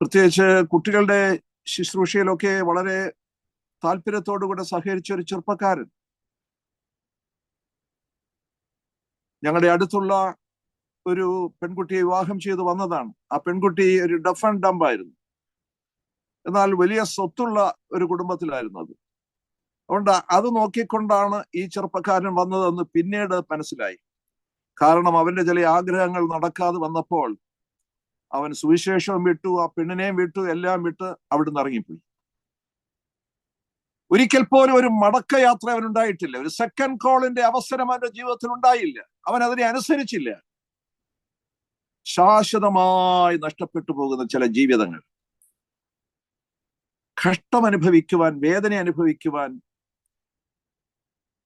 പ്രത്യേകിച്ച് കുട്ടികളുടെ ശുശ്രൂഷയിലൊക്കെ വളരെ താല്പര്യത്തോടുകൂടെ സഹകരിച്ച ഒരു ചെറുപ്പക്കാരൻ. ഞങ്ങളുടെ അടുത്തുള്ള ഒരു പെൺകുട്ടിയെ വിവാഹം ചെയ്ത് വന്നതാണ്. ആ പെൺകുട്ടി ഒരു ഡഫ് ആൻഡ് ഡംബ് ആയിരുന്നു. എന്നാൽ വലിയ സ്വത്തുള്ള ഒരു കുടുംബത്തിലായിരുന്നു അത്. അതുകൊണ്ട് അത് നോക്കിക്കൊണ്ടാണ് ഈ ചെറുപ്പക്കാരൻ വന്നതെന്ന് പിന്നീട് മനസ്സിലായി. കാരണം അവന്റെ ചില ആഗ്രഹങ്ങൾ നടക്കാതെ വന്നപ്പോൾ അവൻ സുവിശേഷവും വിട്ടു, ആ പെണ്ണിനെയും വിട്ടു, എല്ലാം വിട്ട് അവിടുന്ന് ഇറങ്ങിപ്പോയി. ഒരിക്കൽ പോലും ഒരു മടക്കയാത്ര അവനുണ്ടായിട്ടില്ല. ഒരു സെക്കൻഡ് കോളിന്റെ അവസരം അവന്റെ ജീവിതത്തിൽ ഉണ്ടായില്ല. അവൻ അതിനെ അനുസരിച്ചില്ല. ശാശ്വതമായി നഷ്ടപ്പെട്ടു പോകുന്ന ചില ജീവിതങ്ങൾ, കഷ്ടം അനുഭവിക്കുവാൻ, വേദന അനുഭവിക്കുവാൻ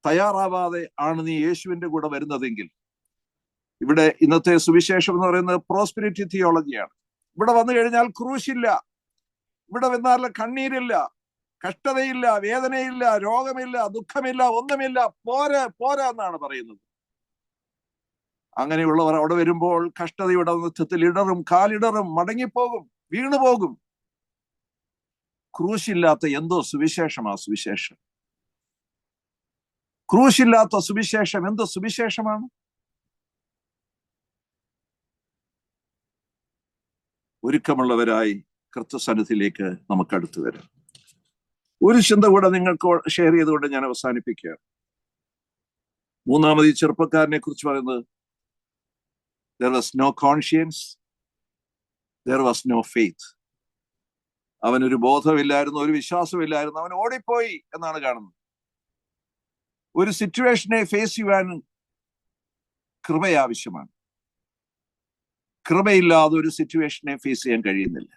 തയ്യാറാവാതെ ആണ് നീ യേശുവിന്റെ കൂടെ വരുന്നതെങ്കിൽ, ഇവിടെ ഇന്നത്തെ സുവിശേഷം എന്ന് പറയുന്നത് പ്രോസ്പെരിറ്റി തിയോളജിയാണ്. ഇവിടെ വന്നു കഴിഞ്ഞാൽ ക്രൂശില്ല, ഇവിടെ വന്നാൽ കണ്ണീരില്ല, കഷ്ടതയില്ല, വേദനയില്ല, രോഗമില്ല, ദുഃഖമില്ല, ഒന്നുമില്ല, പോരെ പോരാ എന്നാണ് പറയുന്നത്. അങ്ങനെയുള്ളവർ അവിടെ വരുമ്പോൾ കഷ്ടതയുടെ നൃത്തത്തിൽ ഇടറും, കാലിടറും, മടങ്ങിപ്പോകും, വീണുപോകും. ക്രൂശില്ലാത്ത എന്തോ സുവിശേഷമാ സുവിശേഷം. ക്രൂശില്ലാത്ത സുവിശേഷം എന്തോ സുവിശേഷമാണ്. ഒരുക്കമുള്ളവരായി കർത്തൃസന്നിധിയിലേക്ക് നമുക്ക് അടുത്തു വരാം. ഒരു ചിന്ത കൂടെ നിങ്ങൾക്ക് ഷെയർ ചെയ്തുകൊണ്ട് ഞാൻ അവസാനിപ്പിക്കുകയാണ്. മൂന്നാമത് ഈ ചെറുപ്പക്കാരനെ കുറിച്ച് പറയുന്നത്, there was no conscience, there was no faith. അവനൊരു ബോധമില്ലായിരുന്നു, ഒരു വിശ്വാസമില്ലായിരുന്നു, അവൻ ഓടിപ്പോയി എന്നാണ് കാണുന്നത്. ഒരു സിറ്റുവേഷനെ ഫേസ് ചെയ്യുവാൻ കൃപ ആവശ്യമാണ്. കൃപയില്ലാതെ ഒരു സിറ്റുവേഷനെ ഫേസ് ചെയ്യാൻ കഴിയുന്നില്ല.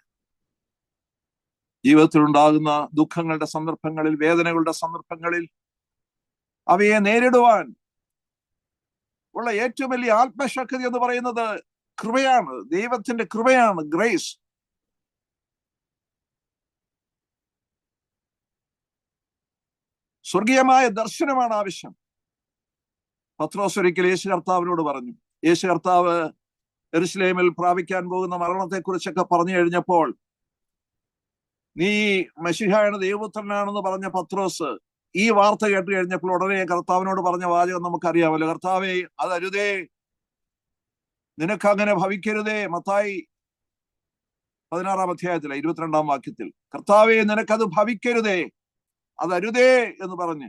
ജീവിതത്തിൽ ഉണ്ടാകുന്ന ദുഃഖങ്ങളുടെ സന്ദർഭങ്ങളിൽ, വേദനകളുടെ സന്ദർഭങ്ങളിൽ അവയെ നേരിടുവാൻ ഉള്ള ഏറ്റവും വലിയ ആത്മശക്തി എന്ന് പറയുന്നത് കൃപയാണ്, ദൈവത്തിന്റെ കൃപയാണ്, ഗ്രേസ്. സ്വർഗീയമായ ദർശനമാണ് ആവശ്യം. പത്രോസ് ഒരിക്കൽ യേശു കർത്താവിനോട് പറഞ്ഞു, യേശു കർത്താവ് യെരുശലേമിൽ പ്രാപിക്കാൻ പോകുന്ന മരണത്തെക്കുറിച്ചൊക്കെ പറഞ്ഞു കഴിഞ്ഞപ്പോൾ, നീ മശിഹായാണ്, ദൈവപുത്രനാണെന്ന് പറഞ്ഞ പത്രോസ് ഈ വാർത്ത കേട്ട് കഴിഞ്ഞപ്പോൾ ഉടനെ കർത്താവിനോട് പറഞ്ഞ വാചകം നമുക്കറിയാമല്ലോ, കർത്താവേ അതരുതേ, നിനക്ക് അങ്ങനെ ഭവിക്കരുതേ. മത്തായി 16-ാം അധ്യായത്തിലെ 22-ാം വാക്യത്തിൽ, കർത്താവേ നിനക്കത് ഭവിക്കരുതേ, അതരുതേ എന്ന് പറഞ്ഞ്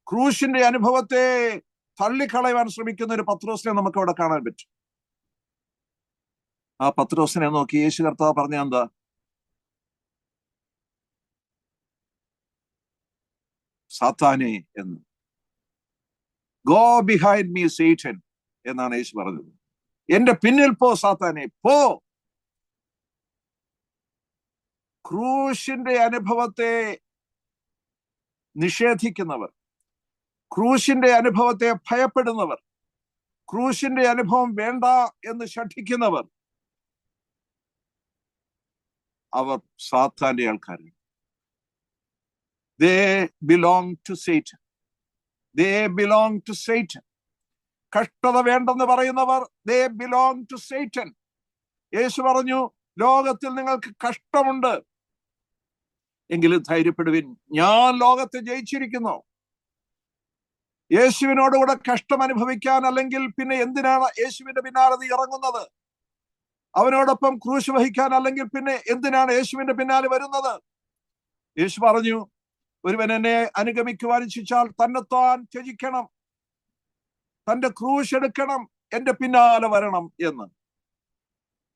ക്രൂശിന്റെ അനുഭവത്തെ തള്ളിക്കളയാൻ ശ്രമിക്കുന്ന ഒരു പത്രോസിനെ നമുക്ക് അവിടെ കാണാൻ പറ്റും. ആ പത്രോസിനെ നോക്കി യേശു കർത്താവ് പറഞ്ഞ എന്താ? സാത്താനെ എന്ന്. ഗോ ബിഹൈൻഡ് മീ സേറ്റൻ എന്നാണ് യേശു പറഞ്ഞത്. എന്റെ പിന്നിൽ പോ സാത്താനെ, പോ. ക്രൂശിന്റെ അനുഭവത്തെ നിഷേധിക്കുന്നവർ, ക്രൂശിന്റെ അനുഭവത്തെ ഭയപ്പെടുന്നവർ, ക്രൂശിന്റെ അനുഭവം വേണ്ട എന്ന് ശഠിക്കുന്നവർ, അവർ സാത്താന്റെ ആൾക്കാരാണ്. They belong to Satan. They belong to Satan. കഷ്ടത വേണ്ടെന്ന് പറയുന്നവർ, they belong to Satan. യേശു പറഞ്ഞു, ലോകത്തിൽ നിങ്ങൾക്ക് കഷ്ടമുണ്ട്, എങ്കിലും ധൈര്യപ്പെടുവിൻ, ഞാൻ ലോകത്തെ ജയിച്ചിരിക്കുന്നു. യേശുവിനോടുകൂടെ കഷ്ടം അനുഭവിക്കാൻ അല്ലെങ്കിൽ പിന്നെ എന്തിനാണ് യേശുവിന്റെ പിന്നാലെ നീ ഇറങ്ങുന്നത്? അവനോടൊപ്പം ക്രൂശ് വഹിക്കാൻ അല്ലെങ്കിൽ പിന്നെ എന്തിനാണ് യേശുവിന്റെ പിന്നാലെ വരുന്നത്? യേശു പറഞ്ഞു, ഒരുവൻ എന്നെ അനുഗമിക്കുവാൻ ഇച്ഛിച്ചാൽ തന്നെത്താൻ ത്യജിക്കണം, തന്റെ ക്രൂശ് എടുക്കണം, എന്റെ പിന്നാലെ വരണം എന്ന്.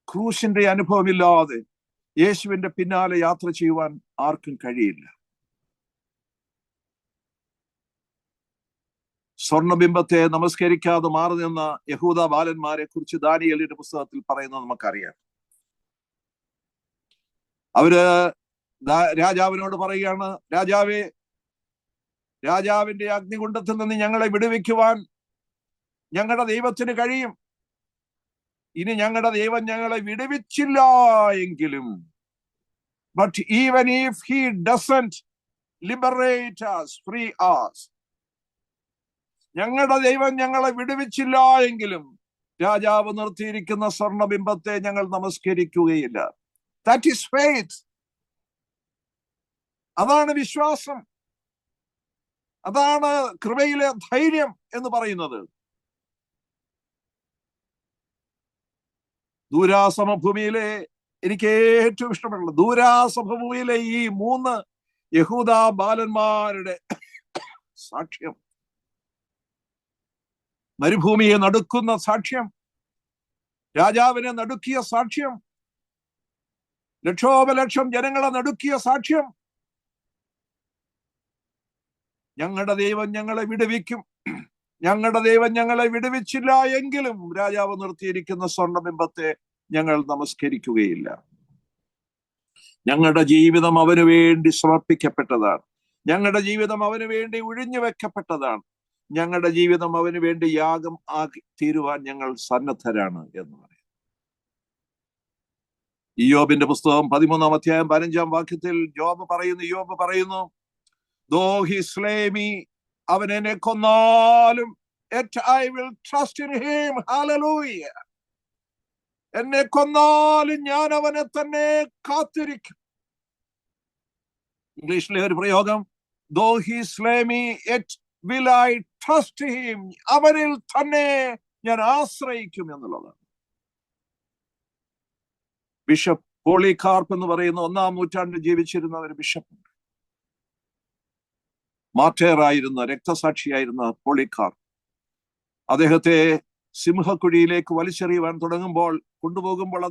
ക്രൂശിന്റെ അനുഭവമില്ലാതെ യേശുവിന്റെ പിന്നാലെ യാത്ര ചെയ്യുവാൻ ആർക്കും കഴിയില്ല. സ്വർണബിംബത്തെ നമസ്കരിക്കാതെ മാറി നിന്ന യഹൂദ ബാലന്മാരെ കുറിച്ച് ദാനിയേലിന്റെ പുസ്തകത്തിൽ പറയുന്നത് നമുക്കറിയാം. അവര് രാജാവിനോട് പറയുകയാണ്, രാജാവേ, രാജാവിന്റെ അഗ്നികുണ്ഡത്തിൽ നിന്ന് ഞങ്ങളെ വിടുവിക്കുവാൻ ഞങ്ങളുടെ ദൈവത്തിന് കഴിയും. ഇനി ഞങ്ങളുടെ ദൈവം ഞങ്ങളെ വിടുവിച്ചില്ല എങ്കിലും, but even if he doesn't liberate us, free us, ഞങ്ങളുടെ ദൈവം ഞങ്ങളെ വിടുവിച്ചില്ല എങ്കിലും രാജാവ് നിർത്തിയിരിക്കുന്ന സ്വർണബിംബത്തെ ഞങ്ങൾ നമസ്കരിക്കുകയില്ല. That is faith. അതാണ് വിശ്വാസം. അതാണ് കൃപയിലെ ധൈര്യം എന്ന് പറയുന്നത്. ദൂരാസമഭൂമിയിലെ എനിക്ക് ഏറ്റവും ഇഷ്ടപ്പെട്ട ദൂരാസമഭൂമിയിലെ ഈ 3 യഹൂദ ബാലന്മാരുടെ സാക്ഷ്യം, മരുഭൂമിയെ നടുക്കുന്ന സാക്ഷ്യം, രാജാവിനെ നടുക്കിയ സാക്ഷ്യം, ലക്ഷോപലക്ഷം ജനങ്ങളെ നടുക്കിയ സാക്ഷ്യം. ഞങ്ങളുടെ ദൈവം ഞങ്ങളെ വിടുവിക്കും, ഞങ്ങളുടെ ദൈവം ഞങ്ങളെ വിടുവിച്ചില്ല എങ്കിലും രാജാവ് നിർത്തിയിരിക്കുന്ന സ്വർണബിംബത്തെ ഞങ്ങൾ നമസ്കരിക്കുകയില്ല. ഞങ്ങളുടെ ജീവിതം അവന് വേണ്ടി സമർപ്പിക്കപ്പെട്ടതാണ്. ഞങ്ങളുടെ ജീവിതം അവന് വേണ്ടി ഒഴിഞ്ഞു വെക്കപ്പെട്ടതാണ്. ഞങ്ങളുടെ ജീവിതം അവന് വേണ്ടി യാഗം ആക്കി തീരുവാൻ ഞങ്ങൾ സന്നദ്ധരാണ് എന്ന് പറയും. ഇയ്യോബിന്റെ പുസ്തകം 13-ാം അധ്യായം 15-ാം വാക്യത്തിൽ യോബ് പറയുന്നു, though he slay me, അവൻ എന്നെ കൊന്നാലും yet I will trust in him. Hallelujah. എന്നെ കൊന്നാലും ഞാൻ അവനെ തന്നെ കാത്തിരിക്കും. ഇംഗ്ലീഷിലെ ഒരു പ്രയോഗം, though he slay me, yet will I trust him. അവനിൽ തന്നെ ഞാൻ ആശ്രയിക്കും എന്നുള്ളതാണ്. ബിഷപ്പ് പോളികാർപ്പ് എന്ന് പറയുന്ന 1-ാം നൂറ്റാണ്ടിൽ ജീവിച്ചിരുന്ന ഒരു ബിഷപ്പ്, മാർട്ടേറായിരുന്ന, രക്തസാക്ഷിയായിരുന്ന പോളികാർപ്പ്, അദ്ദേഹത്തെ സിംഹക്കുഴിയിലേക്ക് വലിച്ചെറിയുവാൻ കൊണ്ടുപോകുമ്പോൾ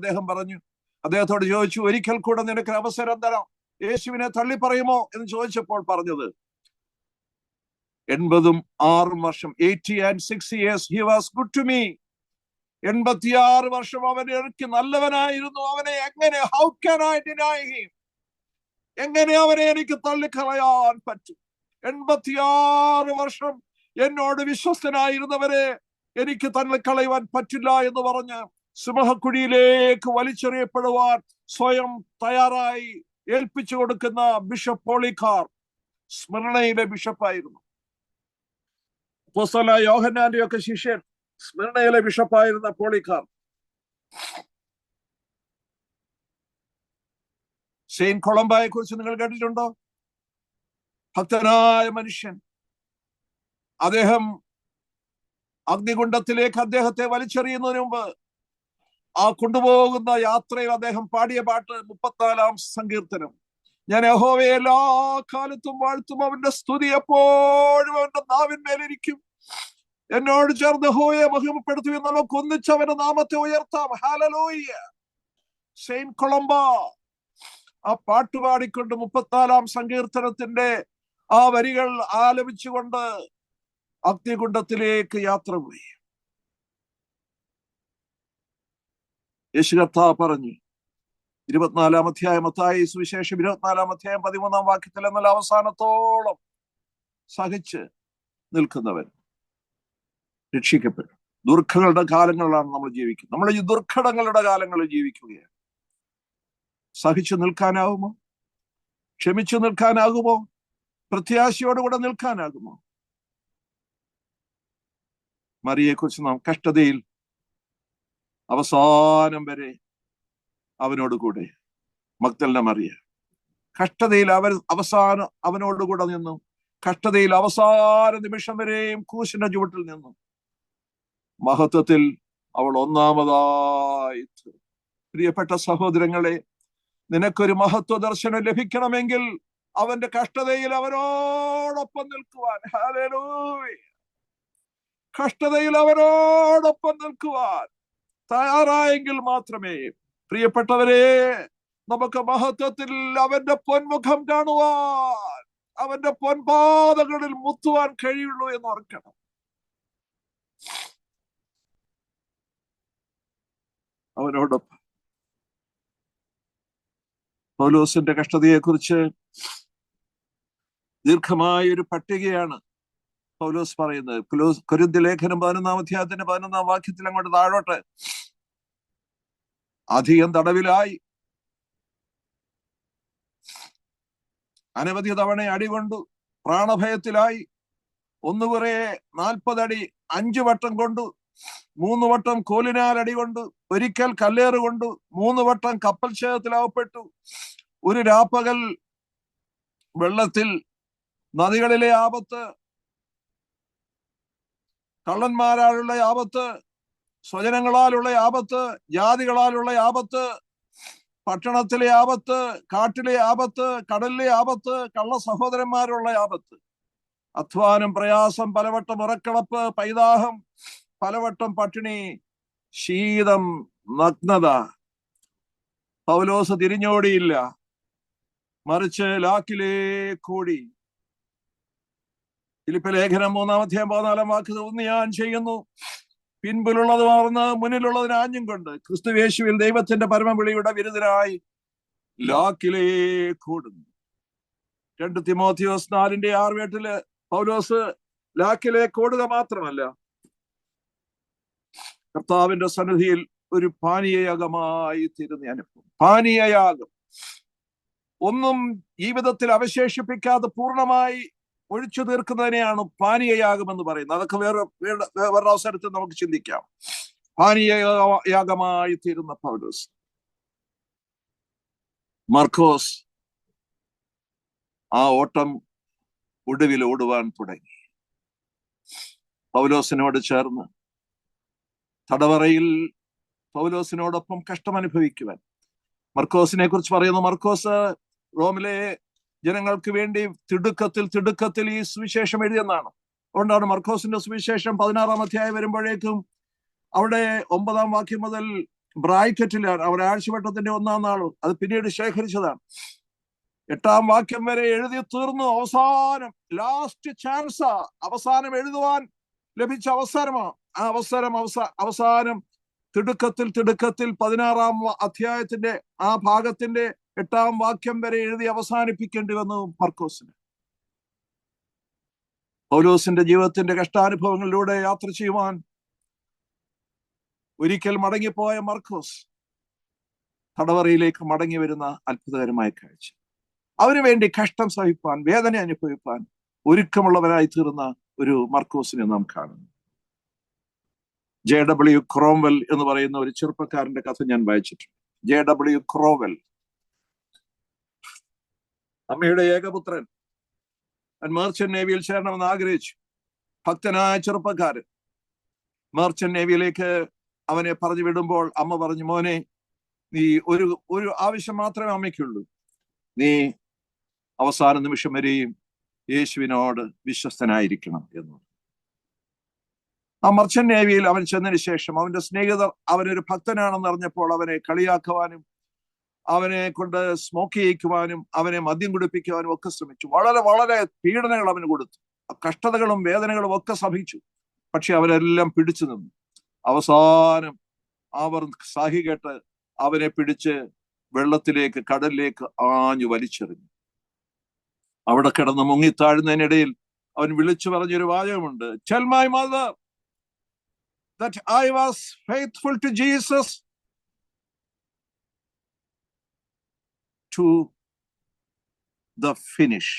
അദ്ദേഹത്തോട് ചോദിച്ചു, ഒരിക്കൽ കൂടെ നിനക്ക് അവസരം തരാം, യേശുവിനെ തള്ളി പറയുമോ എന്ന് ചോദിച്ചപ്പോൾ പറഞ്ഞത്, 86 വർഷം 80 and 6 years he was good to me. 86 വർഷം അവൻ എനിക്ക് നല്ലവനായിരുന്നു. അവനെ എങ്ങനെ, how can I deny him? എങ്ങനെ അവനെ എനിക്ക് തള്ളിക്കളയാൻ പറ്റും? 86 വർഷം എന്നോട് വിശ്വസ്തനായിരുന്നവരെ എനിക്ക് തള്ളിക്കളയുവാൻ പറ്റില്ല എന്ന് പറഞ്ഞ് സിംഹക്കുഴിയിലേക്ക് വലിച്ചെറിയപ്പെടുവാൻ സ്വയം തയ്യാറായി ഏൽപ്പിച്ചു കൊടുക്കുന്ന ബിഷപ്പ് പോളികാർപ്പ് സ്മിർണയിലെ ബിഷപ്പായിരുന്നു. അപ്പോസ്തലനായ യോഹന്നാന്റെ ഒക്കെ ശിഷ്യൻ സ്മിർണയിലെ ബിഷപ്പായിരുന്ന പോളികാർപ്പ്. സെയിന്റ് കൊളംബായെ കുറിച്ച് നിങ്ങൾ കേട്ടിട്ടുണ്ടോ? ഭക്തനായ മനുഷ്യൻ. അദ്ദേഹം അഗ്നികുണ്ഡത്തിലേക്ക് അദ്ദേഹത്തെ വലിച്ചെറിയുന്നതിന് മുമ്പ് ആ കൊണ്ടുപോകുന്ന യാത്രയിൽ അദ്ദേഹം പാടിയ പാട്ട് 34-ാം സങ്കീർത്തനം. ഞാൻ യഹോവയെ എല്ലാ കാലത്തും വാഴ്ത്തും, അവന്റെ സ്തുതി എപ്പോഴും അവന്റെ നാവിന്മേലിരിക്കും. എന്നോട് ചേർന്ന് യഹോവയെ മഹിമപ്പെടുത്തുകയും നമുക്ക് ഒന്നിച്ച് അവന്റെ നാമത്തെ ഉയർത്താം. ഹല്ലേലൂയ. സെയിന്റ് കൊളംബ ആ പാട്ട് പാടിക്കൊണ്ട് 34-ാം സങ്കീർത്തനത്തിന്റെ ആ വരികൾ ആലപിച്ചുകൊണ്ട് അഗ്നികുണ്ഡത്തിലേക്ക് യാത്ര പോയി. യേശു കർത്താവ് പറഞ്ഞു, 24-ാം അധ്യായം മത്തായി സുവിശേഷം 24-ാം അധ്യായം 13-ാം വാക്യത്തിൽ, എന്നാൽ അവസാനത്തോളം സഹിച്ച് നിൽക്കുന്നവൻ രക്ഷിക്കപ്പെടും. ദുർഘടങ്ങളുടെ കാലങ്ങളിലാണ് നമ്മൾ ജീവിക്കുന്നത്. നമ്മൾ ഈ ദുർഘടങ്ങളുടെ കാലങ്ങളിൽ ജീവിക്കുകയാണ്. സഹിച്ചു നിൽക്കാനാകുമോ? ക്ഷമിച്ചു നിൽക്കാനാകുമോ? പ്രത്യാശയോടുകൂടെ നിൽക്കാനാകുമോ? മറിയെ കുറിച്ച് നാം കഷ്ടതയിൽ അവസാനം വരെ അവനോടുകൂടെ, മഗ്ദലന മറിയ കഷ്ടതയിൽ അവസാനം അവനോടുകൂടെ നിന്നു. കഷ്ടതയിൽ അവസാന നിമിഷം വരെയും ക്രൂശിന്റെ ചുവട്ടിൽ നിന്നു. മഹത്വത്തിൽ അവൾ ഒന്നാമതായി. പ്രിയപ്പെട്ട സഹോദരങ്ങളെ, നിനക്കൊരു മഹത്വ ദർശനം ലഭിക്കണമെങ്കിൽ അവന്റെ കഷ്ടതയിൽ അവനോടൊപ്പം നിൽക്കുവാൻ, ഹല്ലേലൂയ, കഷ്ടതയിൽ അവനോടൊപ്പം നിൽക്കുവാൻ തയ്യാറായെങ്കിൽ മാത്രമേ, പ്രിയപ്പെട്ടവരെ, നമുക്ക് മഹത്വത്തിൽ അവന്റെ പൊന്മുഖം കാണുവാൻ, അവന്റെ പൊൻപാദങ്ങളിൽ മുത്തുവാൻ കഴിയുള്ളൂ എന്ന് ഓർക്കണം. അവനോടൊപ്പം. പൗലോസിന്റെ കഷ്ടതയെ കുറിച്ച് ദീർഘമായ ഒരു പട്ടികയാണ് പൗലോസ് പറയുന്നത്. കൊരിന്ത്യ ലേഖനം 11-ാം അധ്യായത്തിന്റെ 11-ാം വാക്യത്തിൽ അങ്ങോട്ട് താഴോട്ട്, അധികം തടവിലായി, അനവധി തവണ അടികൊണ്ടു, പ്രാണഭയത്തിലായി, ഒന്നുകുറെ 40 അടി 5 വട്ടം കൊണ്ടു, 3 വട്ടം കോലിനാൽ അടികൊണ്ട്, ഒരിക്കൽ കല്ലേറുകൊണ്ട്, 3 വട്ടം കപ്പൽ ക്ഷേത്രത്തിലാവപ്പെട്ടു, ഒരു രാപ്പകൽ വെള്ളത്തിൽ, നദികളിലെ ആപത്ത്, കള്ളന്മാരാലുള്ള ആപത്ത്, സ്വജനങ്ങളാലുള്ള ആപത്ത്, ജാതികളാലുള്ള ആപത്ത്, പട്ടണത്തിലെ ആപത്ത്, കാട്ടിലെ ആപത്ത്, കടലിലെ ആപത്ത്, കള്ള സഹോദരന്മാരുള്ള ആപത്ത്, അധ്വാനം, പ്രയാസം, പലവട്ടം ഉറക്കളപ്പ്, പൈതാഹം, പലവട്ടം പട്ടിണി, ശീതം, നഗ്നത. പൗലോസ് തിരിഞ്ഞോടിയില്ല, മറിച്ച് ലാക്കിലേക്കോടി. ഫിലിപ്പി ലേഖനം 3:14 ഞാൻ ചെയ്യുന്നു, പിൻപിലുള്ളത് മറന്ന് മുന്നിലുള്ളതിന് ആഞ്ഞും കൊണ്ട് ക്രിസ്തുയേശുവിൽ ദൈവത്തിന്റെ പരമവിളിയുടെ വിരുദ്ധനായി ലാക്കിലേക്കോടുന്നു. 2 തിമോഥെയോസ് 4:6 പൗലോസ് ലാക്കിലേക്കോടുക മാത്രമല്ല, കർത്താവിന്റെ സന്നിധിയിൽ ഒരു പാനീയയാഗമായി തീരുന്ന അനുഭവം. പാനീയയാഗം ഒന്നും ജീവിതത്തിൽ അവശേഷിപ്പിക്കാതെ പൂർണ്ണമായി ഒഴിച്ചു തീർക്കുന്നതിനെയാണ് പാനീയയാഗം എന്ന് പറയുന്നത്. അതൊക്കെ വേറെ അവസരത്തിൽ നമുക്ക് ചിന്തിക്കാം. പാനീയയാഗമായി തീരുന്ന പൗലോസ്. മർക്കോസ് ആ ഓട്ടം ഒടുവിൽ ഓടുവാൻ തുടങ്ങി. പൗലോസിനോട് ചേർന്ന് തടവറയിൽ പൗലോസിനോടൊപ്പം കഷ്ടം അനുഭവിക്കുവാൻ. മർക്കോസിനെ കുറിച്ച് പറയുന്നു, മർക്കോസ് റോമിലെ ജനങ്ങൾക്ക് വേണ്ടി തിടുക്കത്തിൽ ഈ സുവിശേഷം എഴുതിയെന്നാണ്. അതുകൊണ്ടാണ് മർക്കോസിന്റെ സുവിശേഷം 16-ാം അധ്യായം വരുമ്പോഴേക്കും അവിടെ 9-ാം വാക്യം മുതൽ ബ്രാക്കറ്റിലാണ്. അവിടെ ആഴ്ചവട്ടത്തിന്റെ 1-ാം നാൾ അത് പിന്നീട് ശേഖരിച്ചതാണ്. 8-ാം വാക്യം വരെ എഴുതി തീർന്നു. അവസാനം ലാസ്റ്റ് ചാൻസാ, അവസാനം എഴുതുവാൻ ലഭിച്ച അവസരമാ. ആ അവസാനം തിടുക്കത്തിൽ 16-ാം അധ്യായത്തിന്റെ ആ ഭാഗത്തിന്റെ 8-ാം വാക്യം വരെ എഴുതി അവസാനിപ്പിക്കേണ്ടി വന്നു മർക്കോസിന്. പൗലോസിന്റെ ജീവിതത്തിന്റെ കഷ്ടാനുഭവങ്ങളിലൂടെ യാത്ര ചെയ്യുവാൻ ഒരിക്കൽ മടങ്ങിപ്പോയ മർക്കോസ് തടവറയിലേക്ക് മടങ്ങി വരുന്ന അത്ഭുതകരമായ കാഴ്ച. അവന് വേണ്ടി കഷ്ടം സഹിപ്പാൻ, വേദന അനുഭവിപ്പാൻ ഒരുക്കമുള്ളവരായി തീർന്ന ഒരു മർക്കോസിനെ നാം കാണുന്നു. JW ക്രോംവെൽ എന്ന് പറയുന്ന ഒരു ചെറുപ്പക്കാരന്റെ കഥ ഞാൻ വായിച്ചിട്ടുണ്ട്. JW ക്രോംവെൽ, അമ്മയുടെ ഏകപുത്രൻ, മെർച്ചന്റ് നേവിയിൽ ചേരണമെന്ന് ആഗ്രഹിച്ചു. ഭക്തനായ ചെറുപ്പക്കാരൻ മെർച്ചന്റ് നേവിയിലേക്ക് അവനെ പറഞ്ഞു വിടുമ്പോൾ അമ്മ പറഞ്ഞു, മോനെ, നീ ഒരു ആവശ്യം മാത്രമേ അമ്മയ്ക്കുള്ളൂ, നീ അവസാന നിമിഷം വരെയും യേശുവിനോട് വിശ്വസ്തനായിരിക്കണം എന്ന്. ആ മർച്ചന്റ് നേവിയിൽ അവൻ ചെന്നതിന് ശേഷം അവന്റെ സ്നേഹിതർ അവനൊരു ഭക്തനാണെന്ന് അറിഞ്ഞപ്പോൾ അവനെ കളിയാക്കുവാനും അവനെ കൊണ്ട് സ്മോക്ക് ചെയ്യിക്കുവാനും അവനെ മദ്യം കുടിപ്പിക്കുവാനും ഒക്കെ ശ്രമിച്ചു. വളരെ പീഡനങ്ങൾ അവന് കൊടുത്തു. കഷ്ടതകളും വേദനകളും ഒക്കെ സഹിച്ചു. പക്ഷെ അവരെല്ലാം പിടിച്ചു നിന്നു. അവസാനം അവർ സാഹി കേട്ട് അവനെ പിടിച്ച് വെള്ളത്തിലേക്ക്, കടലിലേക്ക് ആഞ്ഞു വലിച്ചെറിഞ്ഞു. അവിടെ കിടന്ന് മുങ്ങിത്താഴുന്നതിനിടയിൽ അവൻ വിളിച്ചു പറഞ്ഞൊരു വാചകമുണ്ട്, Tell my mother that I was faithful to Jesus to the finish.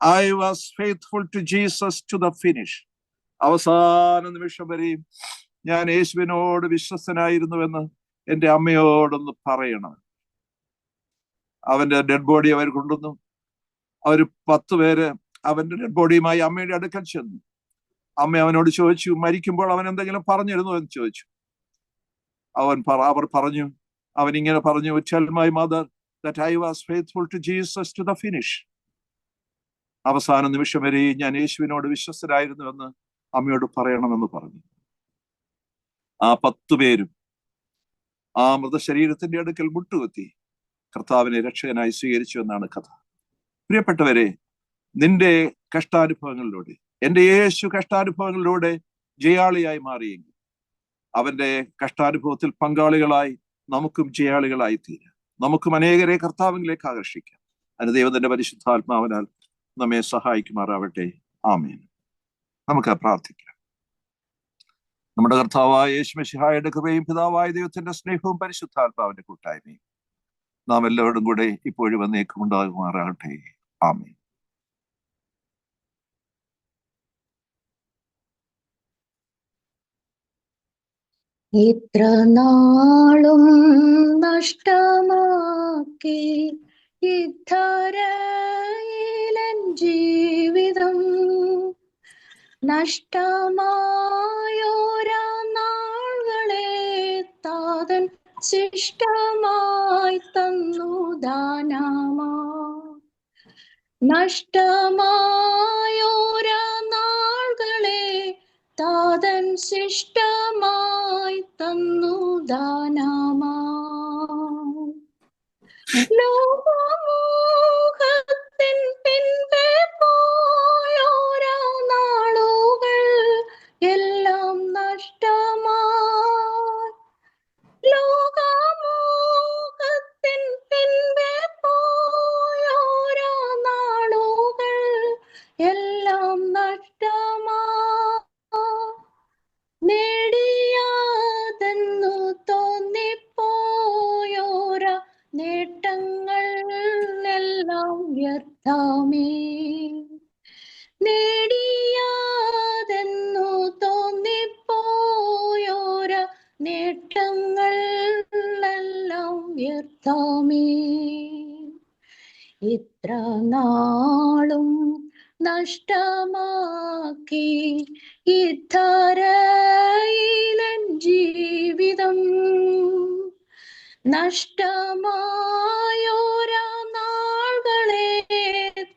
I was faithful to Jesus to the finish. അവസാന നിമിഷം വരെയും ഞാൻ യേശുവിനോട് വിശ്വസ്തനായിരുന്നുവെന്ന് എൻ്റെ അമ്മയോടൊന്ന് പറയണം. അവന്റെ ഡെഡ് ബോഡി അവർ കൊണ്ടുവന്നു. അവർ 10 പേര് അവന്റെ ഡെഡ് ബോഡിയുമായി അമ്മയുടെ അടുക്കൽ ചെന്നു. അമ്മ അവനോട് ചോദിച്ചു, മരിക്കുമ്പോൾ അവൻ എന്തെങ്കിലും പറഞ്ഞിരുന്നു എന്ന് ചോദിച്ചു. അവർ പറഞ്ഞു, അവൻ ഇങ്ങനെ പറഞ്ഞു, Tell my mother that I was faithful to Jesus to the finish. അവസാന നിമിഷം വരെ ഞാൻ യേശുവിനോട് വിശ്വസ്തനായിരുന്നുവെന്ന് അമ്മയോട് പറയണമെന്ന് പറഞ്ഞു. ആ 10 പേരും ആ മൃതശരീരത്തിന്റെ അടുക്കൽ മുട്ടുകുത്തി കർത്താവിനെ രക്ഷകനായി സ്വീകരിച്ചു എന്നാണ് കഥ. പ്രിയപ്പെട്ടവരെ, നിന്റെ കഷ്ടാനുഭവങ്ങളിലൂടെ, എൻ്റെ യേശു കഷ്ടാനുഭവങ്ങളിലൂടെ ജയാളിയായി മാറിയെങ്കിൽ അവന്റെ കഷ്ടാനുഭവത്തിൽ പങ്കാളികളായി നമുക്കും ജയാളികളായി തീരാം. നമുക്കും അനേകരെ കർത്താവിലേക്ക് ആകർഷിക്കാം. അതിന് ദൈവത്തിന്റെ പരിശുദ്ധാത്മാവിനാൽ നമ്മെ സഹായിക്കുമാറാവട്ടെ. ആമേൻ. നമുക്ക് പ്രാർത്ഥിക്കാം. നമ്മുടെ കർത്താവായ യേശു മിശിഹായുടെ കൃപയും പിതാവായ ദൈവത്തിന്റെ സ്നേഹവും പരിശുദ്ധാത്മാവിന്റെ കൂട്ടായ്മയും നാം എല്ലാവരും കൂടെ ഇപ്പോഴും വന്നേക്കും ഉണ്ടാകുമാറാകട്ടെ. ആമേൻ. ഇത്ര നാളും നഷ്ടമാക്കി ഇത്തരയിലൻ ജീവിതം, നഷ്ടമായോരാ നാളുകളെ താതൻ ശിഷ്ടമായി തന്നു ദാനമാ. നഷ്ടമായോരാ നാളുകളെ താതൻ ശിഷ്ടമായി തന്നു ദാനമാ. ലോകമോഹത്തിൻ പിൻപേ പോയോരാ നാളുകൾ എല്ലാം നഷ്ടമായി. ലോകമോഹത്തിൻ പിൻപേ പോയോരാ നാളുകൾ എല്ലാം നഷ്ടമായി. നേടിയാതെന്നു തോന്നിപ്പോയോരാ നേട്ടങ്ങൾ എല്ലാം വ്യർത്ഥമേ. നേടിയാതെന്നു തോന്നിപ്പോയോരാ നേട്ടങ്ങൾ എല്ലാം വ്യർത്ഥമേ. ഇത്ര നാളും നഷ്ടമാക്കി ഇത്തരയിലൻ ജീവിതം, നഷ്ടമായോരാ നാളുകളെ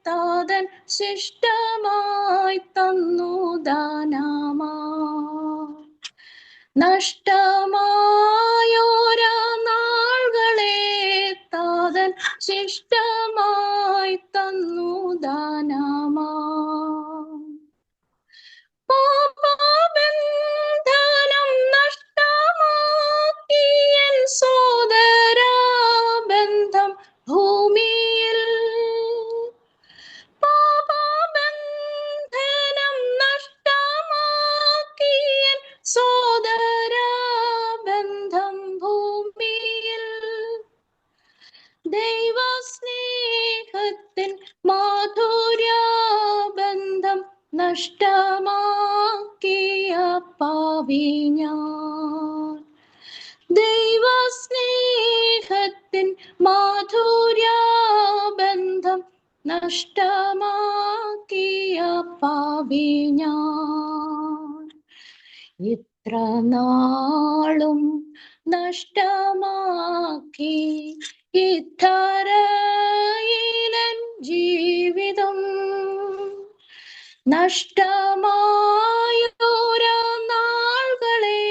താതൻ ശിഷ്ടമായി തന്നു ദാനമാ. നഷ്ടമായോരാ നാളുകളെ താതൻ ശിഷ്ടമായി തന്നു ദാനമാ. പാപബന്ധനം നഷ്ടമാക്കിയൻ സോദരാ ബന്ധം ഭൂമിയിൽ. പാപബന്ധനം നഷ്ടമാക്കിയൻ സോദരാ ബന്ധം ഭൂമിയിൽ. ദൈവസ്നേഹത്തിൻ മാധുര്യബന്ധം നഷ്ടമാക്കിയ പാവി ഞാൻ. ദൈവസ്നേഹത്തിൻ മാധുര്യബന്ധം നഷ്ടമാക്കിയ പാവി ഞാൻ. ഇത്ര നാളും നഷ്ടമാക്കി ഇത്തരയിലൻ ജീവിതം, നഷ്ടമായോരാ നാളുകളെ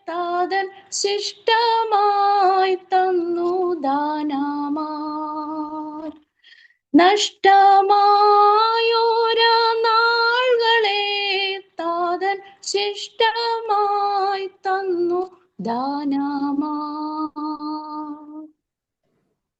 താതൻ ശിഷ്ടമായി തന്നു ദാനമാ. നഷ്ടമായോരാ നാളുകളെ താതൻ ശിഷ്ടമായി തന്നു ദാനമാ.